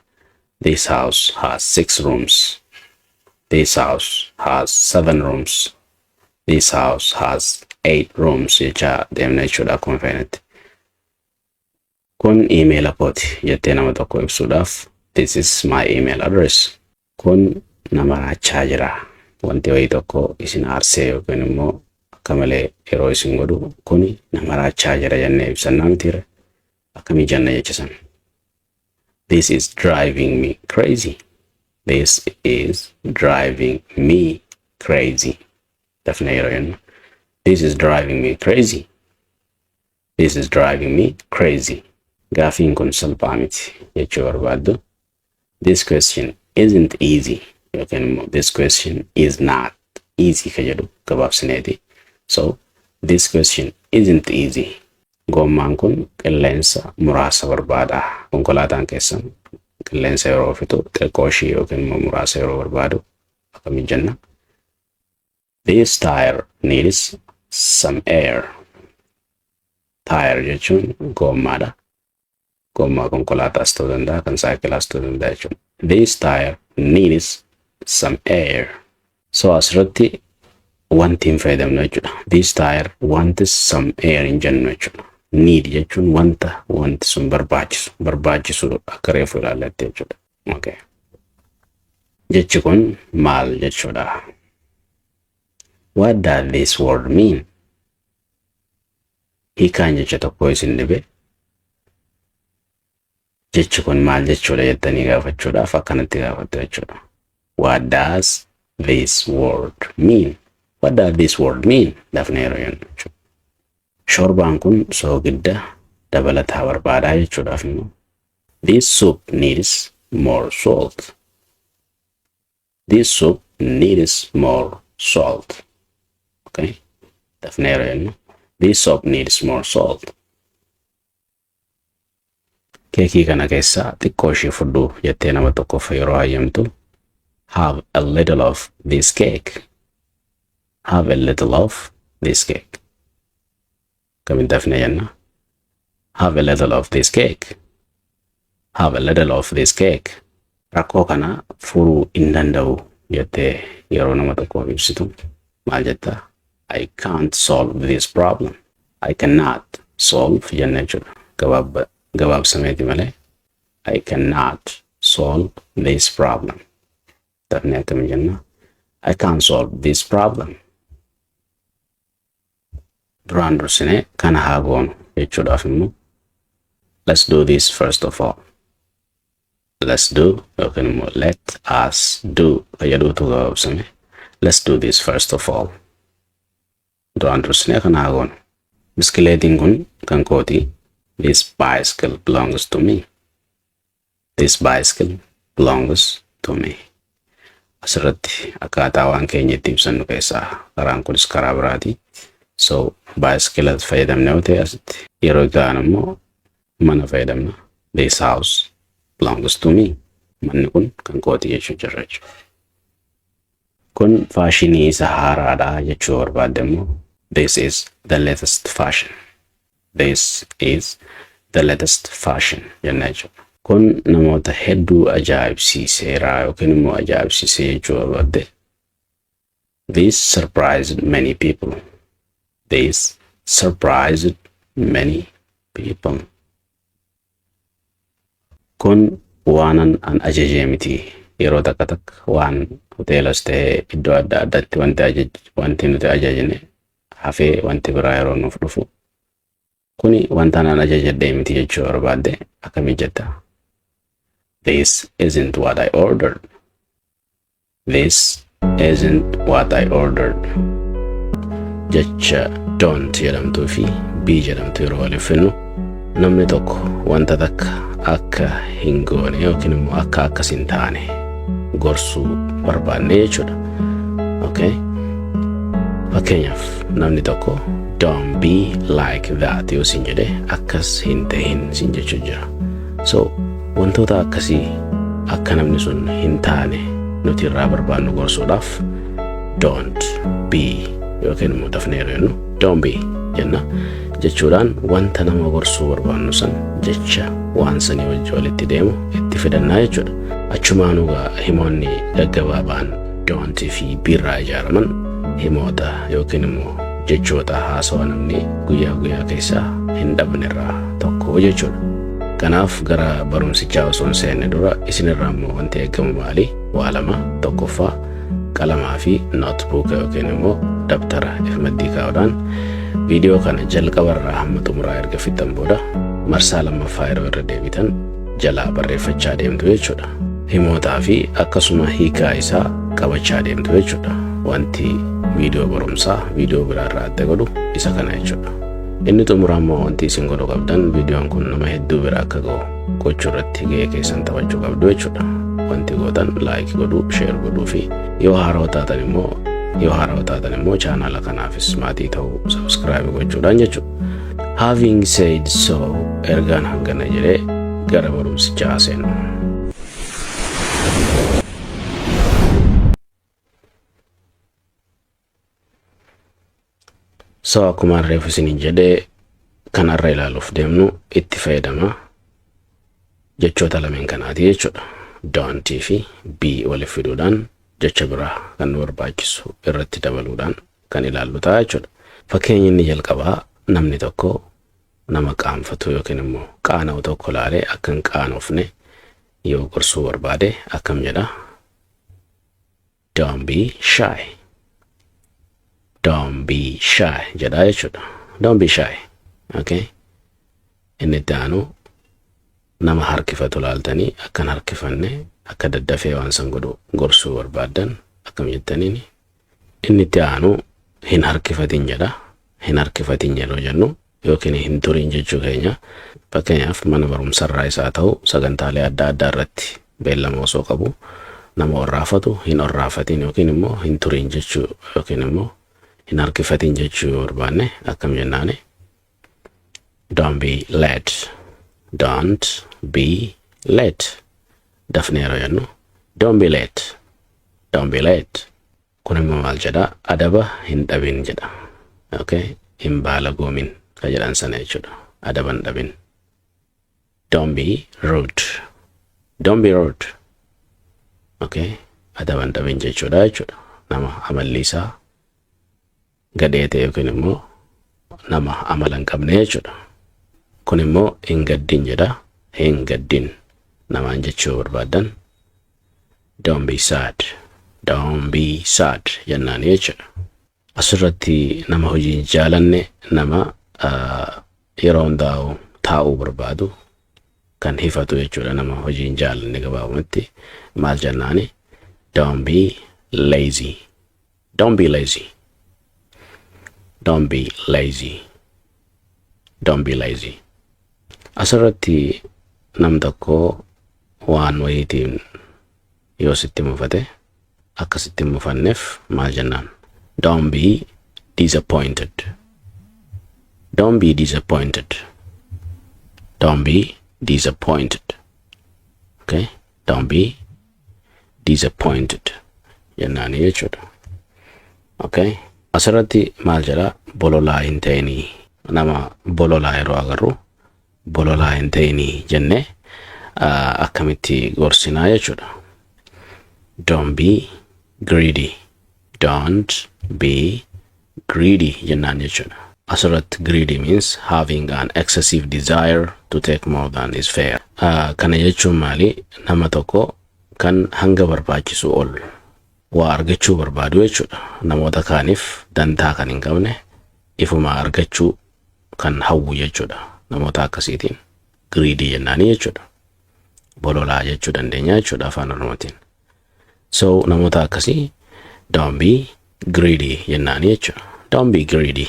This house has 6 rooms. This house has 7 rooms. This house has 8 rooms. Jecha deemna jechuudha akkuma feenetti. Kun email kooti jettee nama tokko ibsuudhaaf this is my email address. Kun nama raachaa jira. Wanti wayii tokko isin aarsee yookiin immoo akka malee yeroo isin godhu kuni nama raachaa jira jennee ibsannaa mitiire akkamii jenna jechisan. This is driving me crazy. This is driving me crazy. Dafnee yeroo jennu this is driving me crazy. This is driving me crazy. Gaafiin kun salphaa miti jechuu barbaaddu. This question isn't easy. Yookiin immoo this question is not easy ka jedhu gabaabsineeti. So this question isn't easy. Gommaan kun qilleensa muraasa barbaada. Konkolaataan keessan qilleensa yeroo fitu xiqqoo ishii yookiin immoo muraasa yeroo barbaadu akkamii jenna? This tire needs some air. Tire jechuun gommaadha. Gommaa konkolaataas ta'uu danda'a, kan saayikilaas ta'uu danda'a jechuudha. This tire needs some air. So asirratti wanti hin fayyadamnu jechuudha. This tire wants some air hin jennu jechuudha. Need jechuun wanti sun barbaachisu akka reefu ilaallatte jechuudha. Okay. Jechi kun maal jechuudha? What does this word mean? Hiikaan jecha tokko isin dhibe. Jechi kun maal jechuudha jettanii gaafachuudhaaf akkanatti gaafattu jechuudha. What does this word mean? What does this word mean? Dafnee yeroo jennu jechuudha. Shorbaan kun soogidda dabalataa barbaadaa jechuudhaaf immoo this soup needs more salt. This soup needs more salt. Okay? Dafnee yeroo jennu this soup needs more salt. Keekii kana keessaa xiqqoo ishee fudhu jettee nama tokkoof yeroo hayyamtu have a little of this cake. Have a little of this cake. Kamiin dafnee jenna? Have a little of this cake. Have a little of this cake. Rakkoo kana furuu hin danda'u jettee yeroo nama tokkoof ibsitu maal jetta? I can't solve this problem. I cannot solve jenna jechuudha. Gabaabsameeti malee I cannot solve this problem. Dafnee akkamii jenna? I can't solve this problem. Duraan dursinee kana haa goonu jechuudhaaf immoo let's do this first of all. Let's do yookiin immoo let us do fayyaduutu gabaabsame. Let's do this first of all. Duraan dursinee kana haa goonu. Biskileetiin kun kan kooti. This bicycle belongs to me. This bicycle belongs to me. Asirratti akkaataa waan keenya itti ibsannu keessaa karaan kunis karaa biraati. So bicycle fayyadamne yoo ta'e asitti yeroo ga'an immoo mana fayyadamna. This house belongs to me. Manni kun kan kooti jechuu jirra jechuudha. Kun faashinii isa haaraadha jechuu barbaadde immoo this is the latest fashion. This is the latest fashion jenna jechuudha. Kun namoota hedduu ajaa'ibsiiseera yookiin immoo ajaa'ibsiisee jechuu barbaadde. This surprised many people. This surprised many people. Kun waanan an ajajee miti. Yeroo takka takka waan hoteelas ta'ee iddoo adda addaatti wanti nuti ajajne hafee wanti biraa yeroo nuuf dhufu. Kuni wanta an ajajadhee miti jechuu barbaadde akkamii jetta? This isn't what I ordered. This isn't what I ordered. Jecha don't jedhamtuu fi be jedhamtu yeroo waliif finnu namni tokko wanta takka akka hin goone yookiin immoo akka akkas hin taane gorsuu barbaanne jechuudha. Okay? Fakkeenyaaf namni tokko don't be like that yoo sin jedhe akkas hin ta'in sin jechuu jira. So wantoota akkasii akka namni sun hin taane nuti irraa barbaannu gorsuudhaaf don't be yookiin immoo dafneeroo jennu don't be jenna jechuudhaan wanta nama gorsuu barbaannu san jecha waan sanii walitti deemu itti fidannaa jechuudha. Achumaanuu himoonni gaggabaabaan don't fi be irraa ijaaraman himoota yookiin immoo jechoota haasawaa namni guyyaa keessaa hin dhabne irraa tokko jechuudha. Kanaaf gara barumsichaa osoo hin seenne dura isinirraa immoo wanti eegamu maali? Waa lama, tokkoffaa qalamaa fi notebook yookiin immoo dabtara irratti kaa'uudhaan viidiyoo kana jalqabarraa hamma xumuraa erga fixan booda marsaa lammaffaa yeroo irra deebitan jalaa barreeffachaa deemtu jechuudha. Himootaa fi akkasuma hiikaa isaa qabachaa deemtu jechuudha. Wanti viidiyoo barumsaa viidiyoo biraarraa adda godhu isa kana jechuudha. Inni xumuraa immoo wanti isin godhuu qabdan viidiyoon kun nama hedduu bira akka ga'u gochuu irratti gahee keessan taphachuu qabdu jechuudha. Wanti gootan like godhuu, share godhuu fi yoo haarawaa taatan immoo chaanala kanaafis maatii ta'uu subscribe gochuudhaan jechuudha. Having said so, ergaan hangana jedhee gara barumsichaa seenu. So akkuma reefu isiniin jedhee kanarra ilaaluuf deemnu itti fayyadama jechoota lameen kanaati jechuudha. Don't fi be waliif fiduudhaan jecha biraa kan nu barbaachisu irratti dabaluudhaan kan ilaallu ta'a jechuudha. Fakkeenyi inni jalqabaa namni tokko nama qaanfatu yookiin immoo qaana'u tokko laalee akka hin qaanofne yoo gorsuu barbaade akkam jedha? Don't be shy. Don't be shy jedha jechuudha. Don't be shy. Okay? Inni itti aanu nama harkifatu laaltanii akkan harkifanne akka daddafee waan san godhu gorsuu barbaadan akkam jettaniini. Inni itti aanu hin harkifatin jedha. Hin harkifatin yeroo jennu yookiin hin turin jechuu keenya fakkeenyaaf mana barumsarraa isaa ta'u sagantaalee adda addaa irratti beellama osoo qabu nama orraafatu hin orraafatin yookiin immoo hin turin jechuu yookiin immoo hin harkifatin jechuu barbaanne akkam jennaani? Don't be late. Don't be late. Dafneeroo jennu don't be late. Don't be late. Kun immoo maal jedha? Adaba hin dhabin jedha. Okay? Hin baalagoomin ka jedhan sana jechuudha. Adaba hin dhabin. Don't be rude. Don't be rude. Okay? Adaba hin dhabin jechuudha jechuudha. Nama amalli isaa gadhee ta'e yookiin immoo nama amala hin qabne jechuudha. Kun immoo hin gaddin jedha. Hin gaddin namaan jechuu barbaadan don't be sad. Don't be sad jennaan jechuudha. Asirratti nama hojii jaalanne nama yeroo hundaa'u taa'uu barbaadu kan hifatu jechuudha. Nama hojii jaalanne gabaabumatti maal jennaani? Don't be lazy. Don't be lazy. Don't be lazy. Don't be lazy. Asirratti nam tokko waan wayiitiin yoo sitti mufate akka sitti mufanneef maal jennaan? Don't be disappointed. Don't be disappointed. Don't be disappointed. Okay? Don't be disappointed jennaani jechuudha. Okay? Asirratti maal jedha? Bololaa hin ta'inii. Nama bololaa yeroo agarru bololaa hin ta'inii jenne akkamitti gorsinaa jechuudha. Don't be greedy. Don't be greedy jennaan jechuudha. Asirratti greedy means having an excessive desire to take more than is fair. Kana jechuun maali? Nama tokko kan hanga barbaachisu ol waa argachuu barbaadu jechuudha. Namoota kaaniif dantaa kan hin qabne ifuma argachuu kan hawwu jechuudha. Namoota akkasiitiin greedy jennaani jechuudha. Bololaa jechuu dandeenya jechuudha afaan Oromootiin. So namoota akkasii don't be greedy jennaani jechuudha. Don't be greedy.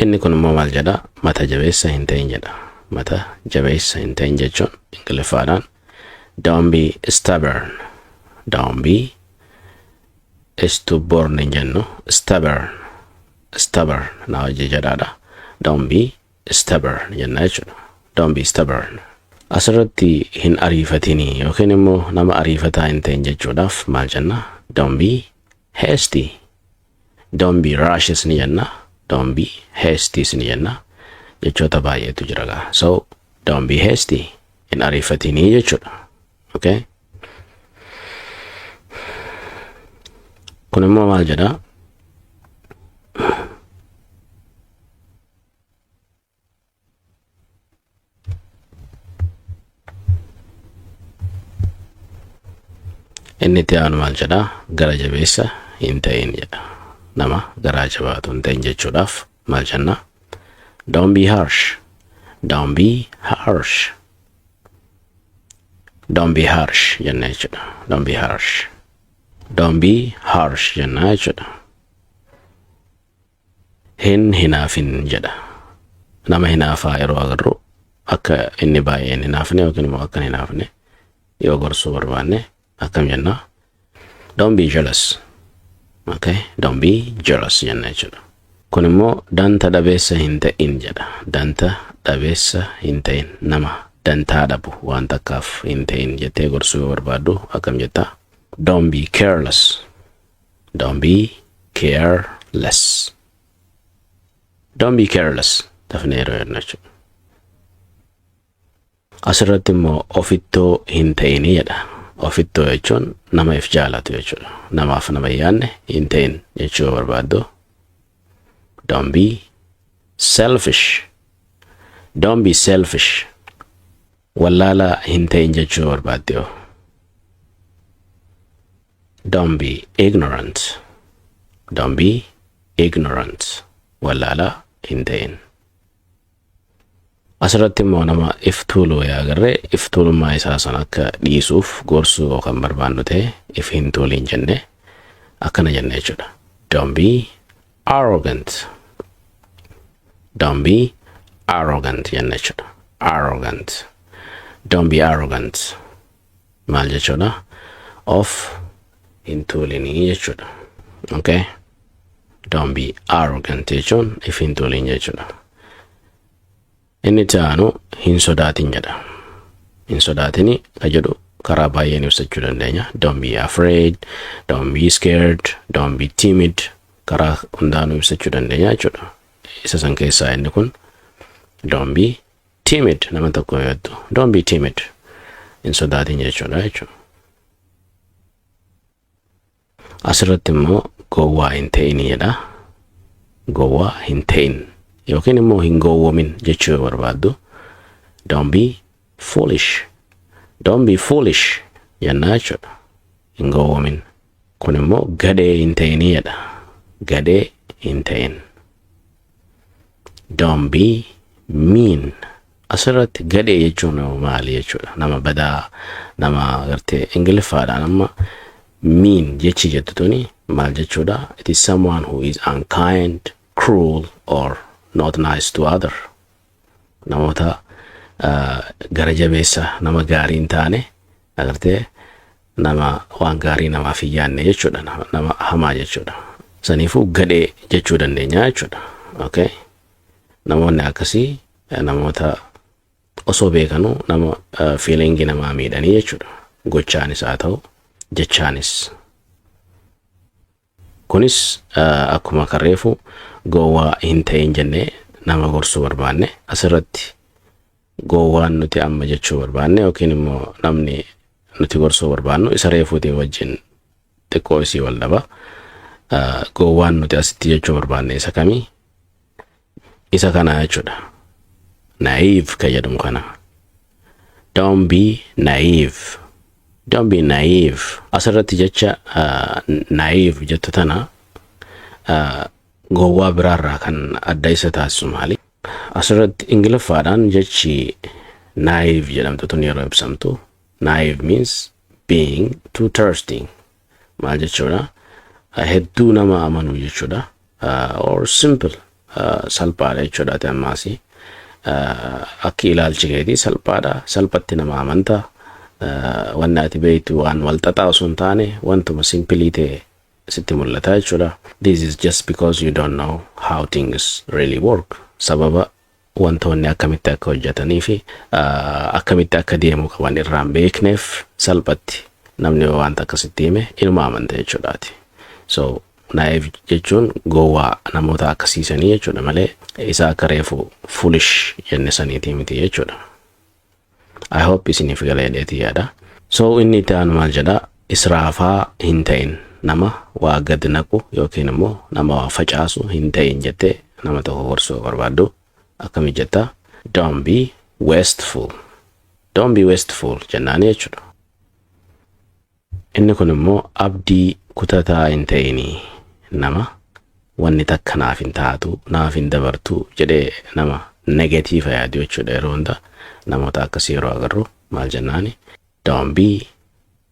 Inni kun immoo maal jedha? Mata jabeessa hin ta'in jedha. mata jabeessa hin ta'in jechuun Ingiliffaadhaan don't be stubborn. Don't be stubborn hin jennu stubborn na hojii jedhaadha. Don't be stubborn jenna jechuudha. Don't be stubborn. Asirratti hin ariifatinii yookiin immoo nama ariifataa hin ta'in jechuudhaaf maal jenna? Don't be hasty. Don't be rushes ni jenna. Don't be hasty ni jenna. Jechoota baay'eetu jira gaa. So don't be hasty. Hin ariifatinii jechuudha. Okay? Kun immoo maal jedha? Inni itti aanu maal jedha? Gara jabeessa hin ta'in jedha. Nama garaa jabaatu hin ta'in jechuudhaaf maal jenna? Don't be harsh. Don't be harsh. Don't be harsh jenna jechuudha. Don't be harsh. Don't be harsh jenna jechuudha. Hin hinaafin jedha. Nama hinaafaa yeroo agarru akka inni baay'een hinaafne yookiin immoo akka hinaafne yoo gorsuu barbaanne akkam jenna? Don't be jealous. Okay? Don't be jealous jenna jechuudha. Kun immoo danta dhabeessa hin ta'in jedha. Danta dhabeessa hin ta'in nama dantaa dhabu waan takkaaf hin ta'in jettee gorsuu yoo barbaaddu akkam jetta? Don't be careless. Don't be careless. Don't be careless. Dafnee yeroo jenna jechuudha. Asirratti immoo ofittoo hin ta'inii jedha. Ofittoo jechuun nama if jaalatu jechuudha. Namaaf nama yaanne hin ta'in jechuu barbaaddu. Don't be selfish. Don't be selfish. Wallaala hin ta'in jechuu barbaaddu. Don't be ignorant. Don't be ignorant. Wallaala hin ta'in. Asirratti immoo nama if tuuluu yaa agarree if tuulummaa isaa sana akka dhiisuuf gorsuu yookaan barbaannu ta'e if hin tuuliin jenne akkana jenne jechuudha. Don't be arrogant. Don't be arrogant jenne jechuudha. Arrogant. Don't be arrogant. Maal jechuudha? Of hin tuulinii jechuudha. Okay? Don't be arrogant jechuun if hin tuuliin jechuudha. Inni taanu hin sodaatin jedha. Hin sodaatini ka jedhu karaa baay'een ibsachuu dandeenya. Don't be afraid. Don't be scared. Don't be timid. Karaa hundaanuu ibsachuu dandeenya jechuudha. Isa san keessaa inni kun don't be timid nama tokko yootu. Don't be timid. Hin sodaatin jechuudha jechuudha. Asirratti immoo gowwaa hin ta'in jedha. Gowwaa hin ta'in. Yookiin immoo hin gowwoomin jechuu barbaaddu. Don't be foolish. Don't be foolish jennaa jechuudha. Hin gowwoomin. Kun immoo gadhee hin ta'inii jedha. Gadhee hin ta'in. Don't be mean. Asirratti gadhee jechuun maali jechuudha. Nama badaa nama gartee Ingiliffaadhaan amma mean jechi jettu tuni maal jechuudha? It is someone who is unkind, cruel or not nice to other. Namoota gara jabeessa nama gaarii hin taane agartee nama waan gaarii namaaf hin yaanne jechuudha. Nama hamaa jechuudha. Saniifuu gadhee jechuu dandeenya jechuudha. Okay? Namoonni akkasii namoota osoo beekanu nama feelingii namaa miidhanii jechuudha. Gochaanis haa ta'u jechaanis. Kunis akkuma karreefu gowwaa hin ta'in jennee nama gorsuu barbaanne asirratti gowwaan nuti amma jechuu barbaanne yookiin immoo namni nuti gorsuu barbaannu isa reefuutii wajjin xiqqoo isii wal dhaba. Gowwaan nuti asitti jechuu barbaanne isa kamii? Isa kana jechuudha. Naive ka jedhamu kana. Don't be naive. Don't be naive. Asirratti jecha naive jettu tana gowwaa biraarraa kan adda isa taasisu maali? Asirratti Ingiliffaadhaan jechi naive jedhamtu tun yeroo ibsamtu. Naive means being too thirsty. Maal jechuudha? Hedduu nama amanuu jechuudha. Or simple. Salphaadha jechuudha ta'ammaasi. akki ilaalchi keetii salphaadha, salphatti nama amanta, wanni ati beektu waan wal xaxaa osoo hin taane wantuma simplii ta'e sitti mul'ata jechuudha. This is just because you don't know how things really work. Sababa wantoonni akkamitti akka hojjetanii fi akkamitti akka deemuu qaban irraan beekneef salphatti namni wanta akkasitti hime inuma amanta jechuudhaati. So naive jechuun gowwaa namoota akkasiisanii jechuudha malee isa akka reefu foolish jenne saniitii miti jechuudha. I hope isiniif galee dheetii yaada. So inni itti aanu maal jedha, israafaa hin ta'in, nama waa gad naqu yookiin immoo nama waa facaasu hin ta'in jettee nama tokko gorsuu barbaaddu akkami jetta, don't be wasteful. Don't be wasteful jennaani jechuudha. Inni kun immoo abdii kutataa hin ta'inii, nama wanni takka naaf hin taatu, naaf hin dabartu jedhee nama negatiiva yaadu jechuudha. Yeroo hunda namoota akkasii yeroo agarru maal jennaani, don't be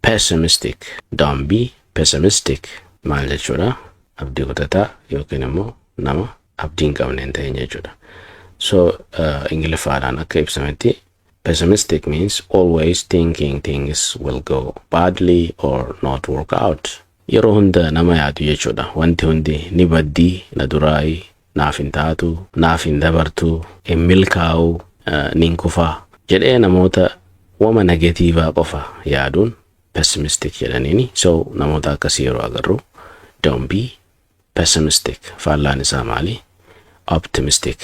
pessimistic. Don't be pessimistic maal jechuudha, abdii kutataa yookiin immoo nama abdii hin qabne hin ta'in jechuudha. So Ingiliffaadhaan akka ibsametti pessimistic means always thinking things will go badly or not work out. Yeroo hunda nama yaadu jechuudha, wanti hundi ni baddii, na duraayi, naaf hin taatu, naaf hin dabartu, hin milkaa'u, nin kufaa jedhee namoota wama negatiivaa qofa yaaduun pessimistic jedhaniini. So namoota akkasii yeroo agarru don't be pessimistic, faallaan isaa maali? Optimistic.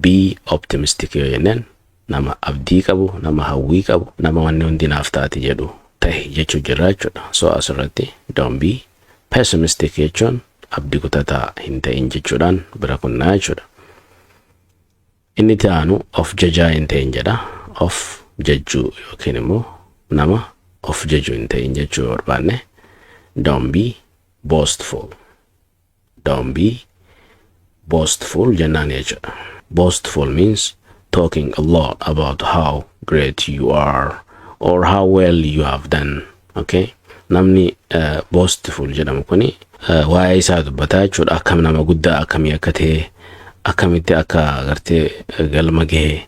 Be optimistic yoo jenneen nama abdii qabu, nama hawwii qabu, nama wanni hundi naaf taati jedhu ta'e jechuu jirra jechuudha. So asirratti don't be pessimistic jechuun abdii kutataa hin ta'in jechuudhaan bira kunnaa jechuudha. Inni itti aanu of jajaa hin ta'in jedha. Of jajjuu yookiin immoo nama of jajuu hin ta'in jechuu barbaanne don't be boastful. Don't be boastful jennaan jechuudha. Boastful means talking a lot about how great you are or how well you have done. Okay? Namni boastful jedhamu kuni waa'ee isaa dubbataa jechuudha. Akkam nama guddaa akkamii akka ta'e, akkamitti akka agartee galma gahee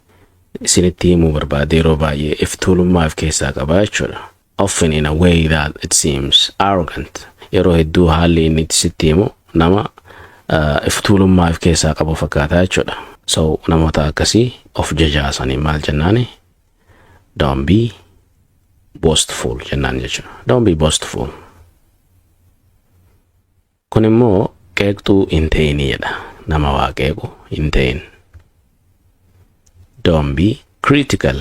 isinitti himuu barbaade yeroo baay'ee iftuulummaaf keessaa qaba jechuudha. Often in a way that it seems arrogant. Yeroo hedduu haalli inni itti sitti himu nama iftuulummaaf keessaa qabu fakkaata jechuudha. So namoota akkasii of jajaasanii maal jennaani? Don't be boastful jennaan jechuudha. Don't be boastful. Kun immoo qeeqxuu hin ta'inii jedha. Nama waa qeequ hin ta'in. Don't be critical.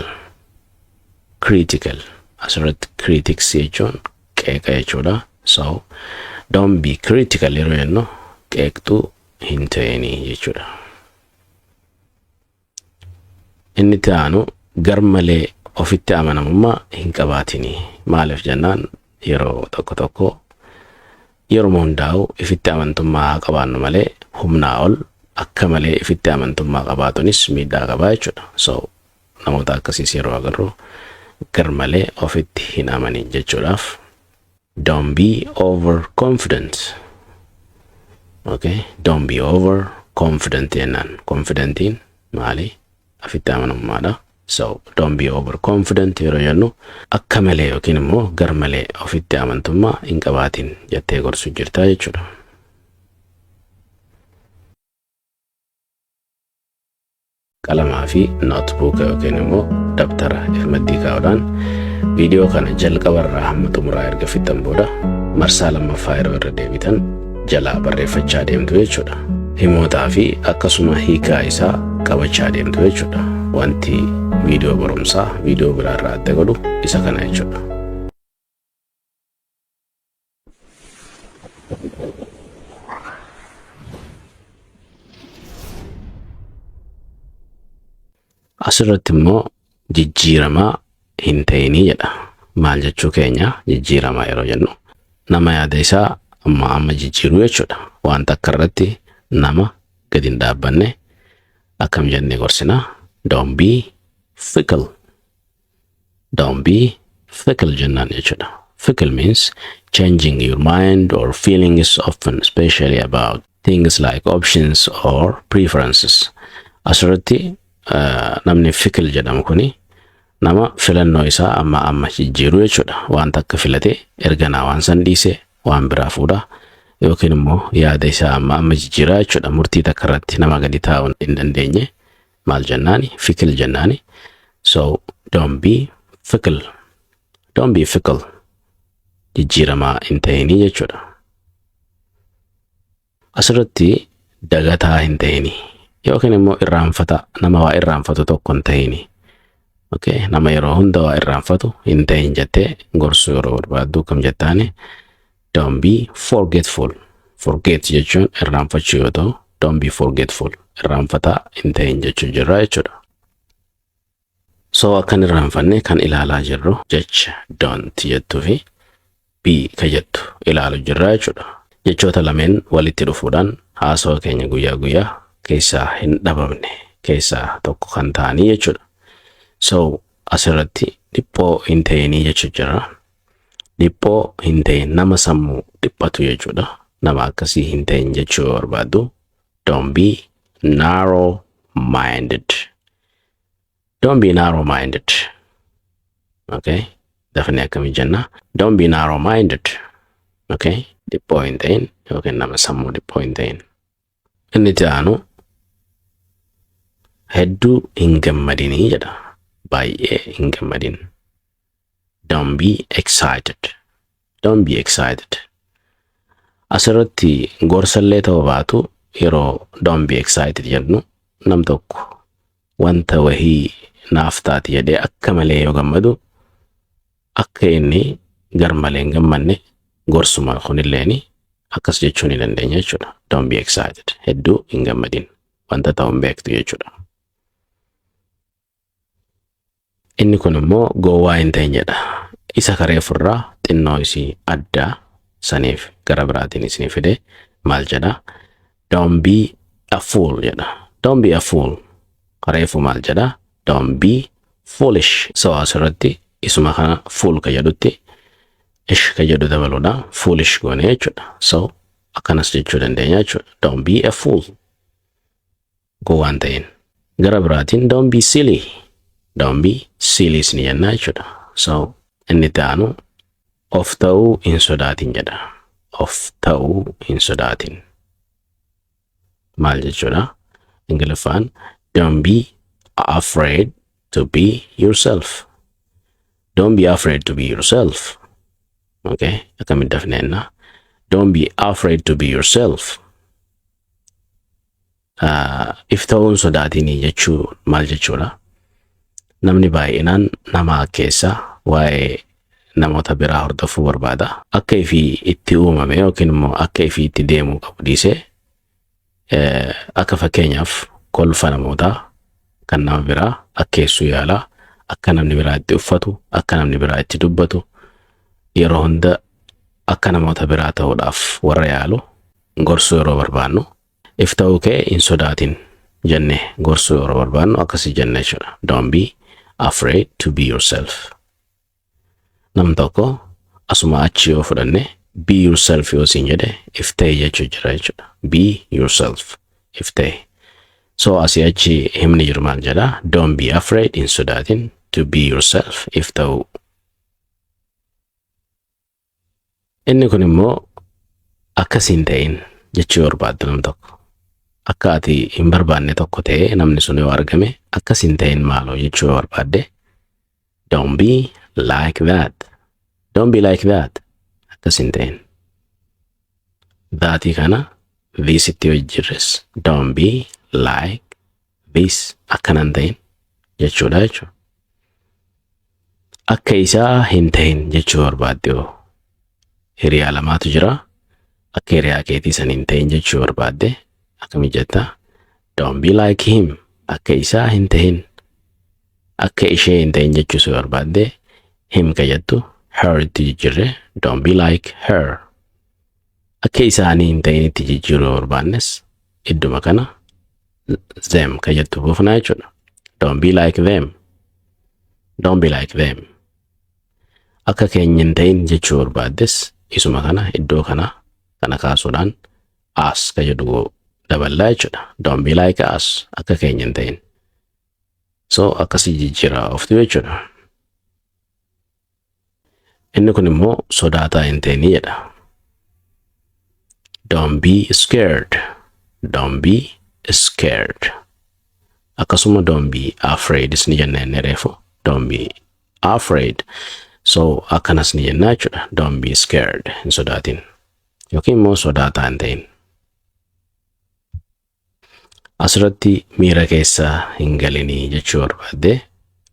Critical. Asirratti critics jechuun qeeqa jechuudha. So don't be critical yeroo jennu qeeqxuu hin ta'inii jechuudha. Inni itti aanu garmalee ofitti amanamummaa hin qabaatinii. Maaliif jennaan yeroo tokko tokko yeroo hundaa'u ifitti amantummaa qabaannu malee humnaa ol akka malee ifitti amantummaa qabaatunis miidhaa qabaa jechuudha. So namoota akkasiis yeroo agarru garmalee ofitti hin amanin jechuudhaaf don't be overconfident. Okay? Don't be overconfident jennaan. Confidentiin maali? Ofitti amanamummaadha. So don't be overconfident yeroo jennu akka malee yookiin immoo garmalee ofitti amantummaa hin qabaatin jettee gorsuu jirta jechuudha. Qalamaa fi notebook yookiin immoo dabtara irratti kaa'uudhaan viidiyoo kana jalqabarraa hamma xumuraa erga fixan booda marsaa lammaffaa yeroo irra deebitan jalaa barreeffachaa deemtu jechuudha. Himootaa fi akkasuma hiikaa isaa qabachaa deemtu jechuudha. Wanti viidiyoo barumsaa viidiyoo biraa irraa adda godhu isa kana jechuudha. Asirratti immoo jijjiiramaa hin ta'inii jedha. Maal jechuu keenya jijjiiramaa yeroo jennu nama yaada isaa amma jijjiiruu jechuudha. Waan takka irratti nama gadi hin dhaabbanne akkam jennee gorsinaa. Don't be fickle. Don't be fickle jennaan jechuudha. Fickle means changing your mind or feelings often, especially about things like options or preferences. Asirratti namni fickle jedhamu kuni nama filannoo isaa amma jijjiiru jechuudha. Waan takka filate erganaa waan san dhiise waan biraa fuudha yookiin immoo yaada isaa amma jijjiiraa jechuudha. Murtii takka irratti nama gadi taa'uu hin dandeenye maal jennaani? Fickle jennaani. So don't be fickle. Don't be fickle. Jijjiiramaa hin ta'inii jechuudha. Asirratti dagataa hin ta'inii yookiin immoo irraanfata nama waa irraanfatu tokko hin ta'inii. Okay, nama yeroo hunda waa irraanfatu hin ta'in jettee gorsuu yeroo barbaaddu kam jettaani? Don't be forgetful. Forget jechuun irraanfachuu yoo ta'u, don't be forgetful. Irraanfataa hin ta'in jechuu jirra jechuudha. So akkan irraanfanne kan ilaalaa jirru jecha don't jettuu fi be ka jettu ilaalu jirra jechuudha. Jechoota lameen walitti dhufuudhaan haasawa keenya guyyaa guyyaa keessaa hin dhabamne keessaa tokko kan ta'anii jechuudha. So asirratti dhiphoo hin ta'inii jechuu jirra. Dhiphoo hin ta'in nama sammuu dhiphatu jechuudha. Nama akkasii hin ta'in jechuu barbaaddu don't be narrow minded. Don't be narrow minded. Okay, dafnee akkamii jenna? Don't be narrow minded. Okay, dhiphoo hin ta'in yookiin nama sammuu dhiphoo hin ta'in. Inni itti aanu hedduu hin gammadinii jedha. Baay'ee hin gammadin. Don't be excited. Don't be excited. Asirratti gorsallee ta'uu baatu yeroo don't be excited jedhu nam tokko wanta wahii naaf taati jedhee akka malee yoo gammadu akka inni gar malee hin gammanne gorsuma kunilleeni akkas jechuu ni dandeenya jechuudha. Don't be excited. Hedduu hin gammadin. Wanta ta'uu hin beektu jechuudha. Inni kun immoo gowwaa hin ta'in jedha. Isa kareefurraa xinnoo isii addaa saniif gara biraatiin isinii fide maal jedha? Don't be a fool jedha. Don't be a fool. Kareefu maal jedha? Don't be foolish. So asirratti isuma kana fool ka jedhutti ish ka jedhu dabaluudha. Foolish goone jechuudha. So akkanas jechuu dandeenya jechuudha. Don't be a fool. Gowwaa hin ta'in. Gara biraatiin don't be silly. Don't be silly ni jenna jechuudha. So inni taanu of ta'uu hin sodaatin jedha. Of ta'uu hin sodaatin. Maal jechuudha? Ingiliffaan don't be afraid to be yourself. Don't be afraid to be yourself. Okay, akkamit dafneenna? Don't be afraid to be yourself. If ta'uun sodaatinii jechuu maal jechuudha? Namni baay'inaan nama keessa waa'ee namoota biraa hordofuu barbaada. Akka ifii itti uumame yookiin immoo akka ifii itti deemuu qabu dhiisee akka fakkeenyaaf kolfa namootaa kan nama biraa akkeessuu yaala, akka namni biraa itti uffatu, akka namni biraa itti dubbatu, yeroo hunda akka namoota biraa ta'uudhaaf warra yaalu gorsuu yeroo barbaannu if ta'uu kee hin sodaatin jenne gorsuu yeroo barbaannu akkasii jenne jechuudha. Don't be afraid to be yourself. Nam tokko asuma achi yoo fudhanne be yourself yoo siin jedhe if ta'e jechuu jira jechuudha. Be yourself if ta'e. So asii achi himni jiru maal jedha? Don't be afraid hin sodaatin to be yourself if ta'u. Inni kun immoo akkas hin ta'in jechuu barbaaddu nam tokko. Akka ati hin barbaanne tokko ta'e namni sun yoo argame akkas hin ta'in maaloo jechuu barbaadde don't be like that. Don't be like that. Akkas hin ta'in. Dhaatii kana this itti hojjirres. Don't be like this. Akkanan ta'in jechuudha jechuudha. Akka isaa hin ta'in jechuu barbaadde yoo hiriyaa lamaatu jira. Akka hiriyaa keetii san hin ta'in jechuu barbaadde akkami jetta? Don't be like him. Akka isaa hin ta'in. Akka ishee hin ta'in jechuu barbaadde him ka jettu her itti jijjiirre don't be like her. Akka isaanii hin ta'in itti jijjiiruu barbaannes idduma kana them ka jettu buufnaa jechuudha. Don't be like them. Don't be like them. Akka keenya hin ta'in jechuu barbaaddes isuma kana iddoo kana kaasuudhaan as ka jedhu daballaa jechuudha. Don't be like us. Akka keenya hin ta'in. So akkasii jijjiiraa ooftu jechuudha. Inni kun immoo sodaataa hin ta'in jedha. Don't be scared. Don't be scared. Akkasuma don't be afraid is ni jenna inni reefu. Don't be afraid. So akkanas ni jenna jechuudha. Don't be scared. Hin sodaatin. Yookiin immoo sodaataa hin ta'in. Asirratti miira keessa hin galinii jechuu barbaadde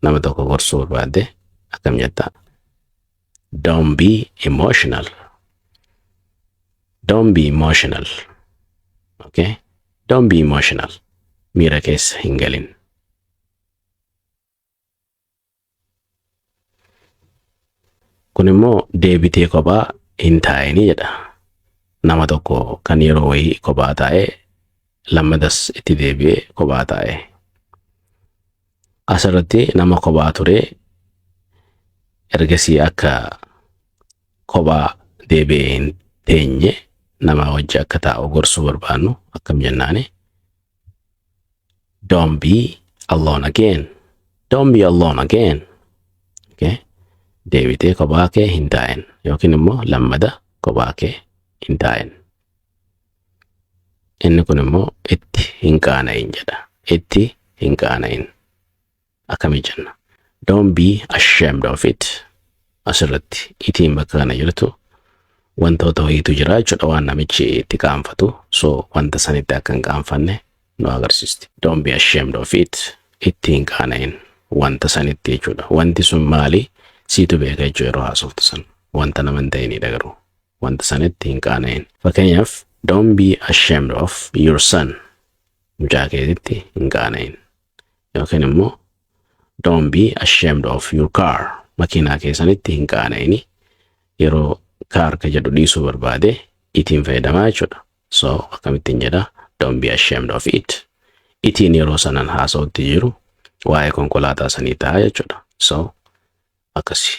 nama tokko gorsuu barbaadde akkam jetta. Don't be emotional. Don't be emotional. Okay? Don't be emotional. Miira keessa hin galin. Kun immoo deebitee kophaa hin taa'inii jedha. Nama tokko kan yeroo wayii kophaa taa'ee lammadas itti deebi'ee kophaa taa'e. Asirratti nama kophaa ture ergasii akka kophaa deebi'ee hin teenye nama wajji akka taa'u gorsuu barbaannu akkam jennaani. Don't be alone again. Don't be alone again. Okay? Deebitee kophaa kee hin taa'in yookiin immoo lammada kophaa kee hin taa'in. Inni kun immoo itti hin qaana'in jedha. Itti hin qaana'in. Akkami jenna. Don't be ashamed of it. Asirratti itiin bakka kana jirtu wantoota wayiitu jira jechuudha waan namichi itti qaanfatu. So wanta sanitti akka hin qaanfanne nu agarsiisti. Don't be ashamed of it. Itti hin qaana'in. Wanta sanitti jechuudha. Wanti sun maali? Siitu beeka jechuu yeroo haasoftu san. Wanta nama hin ta'inidha garuu. Wanta sanitti hin qaana'in. Fakkeenyaaf don't be ashamed of your son. Mucaa keetitti hin qaana'in. Yookiin immoo don't be ashamed of your car. Makiinaa keessanitti hin qaana'ini. Yeroo car ka jedhu dhiisuu barbaade itiin fayyadamaa jechuudha. So akkamittiin jedha don't be ashamed of it. Itiin yeroo sanan haasa'utti jiru waa'ee konkolaataa sanii ta'a jechuudha. So akkasi.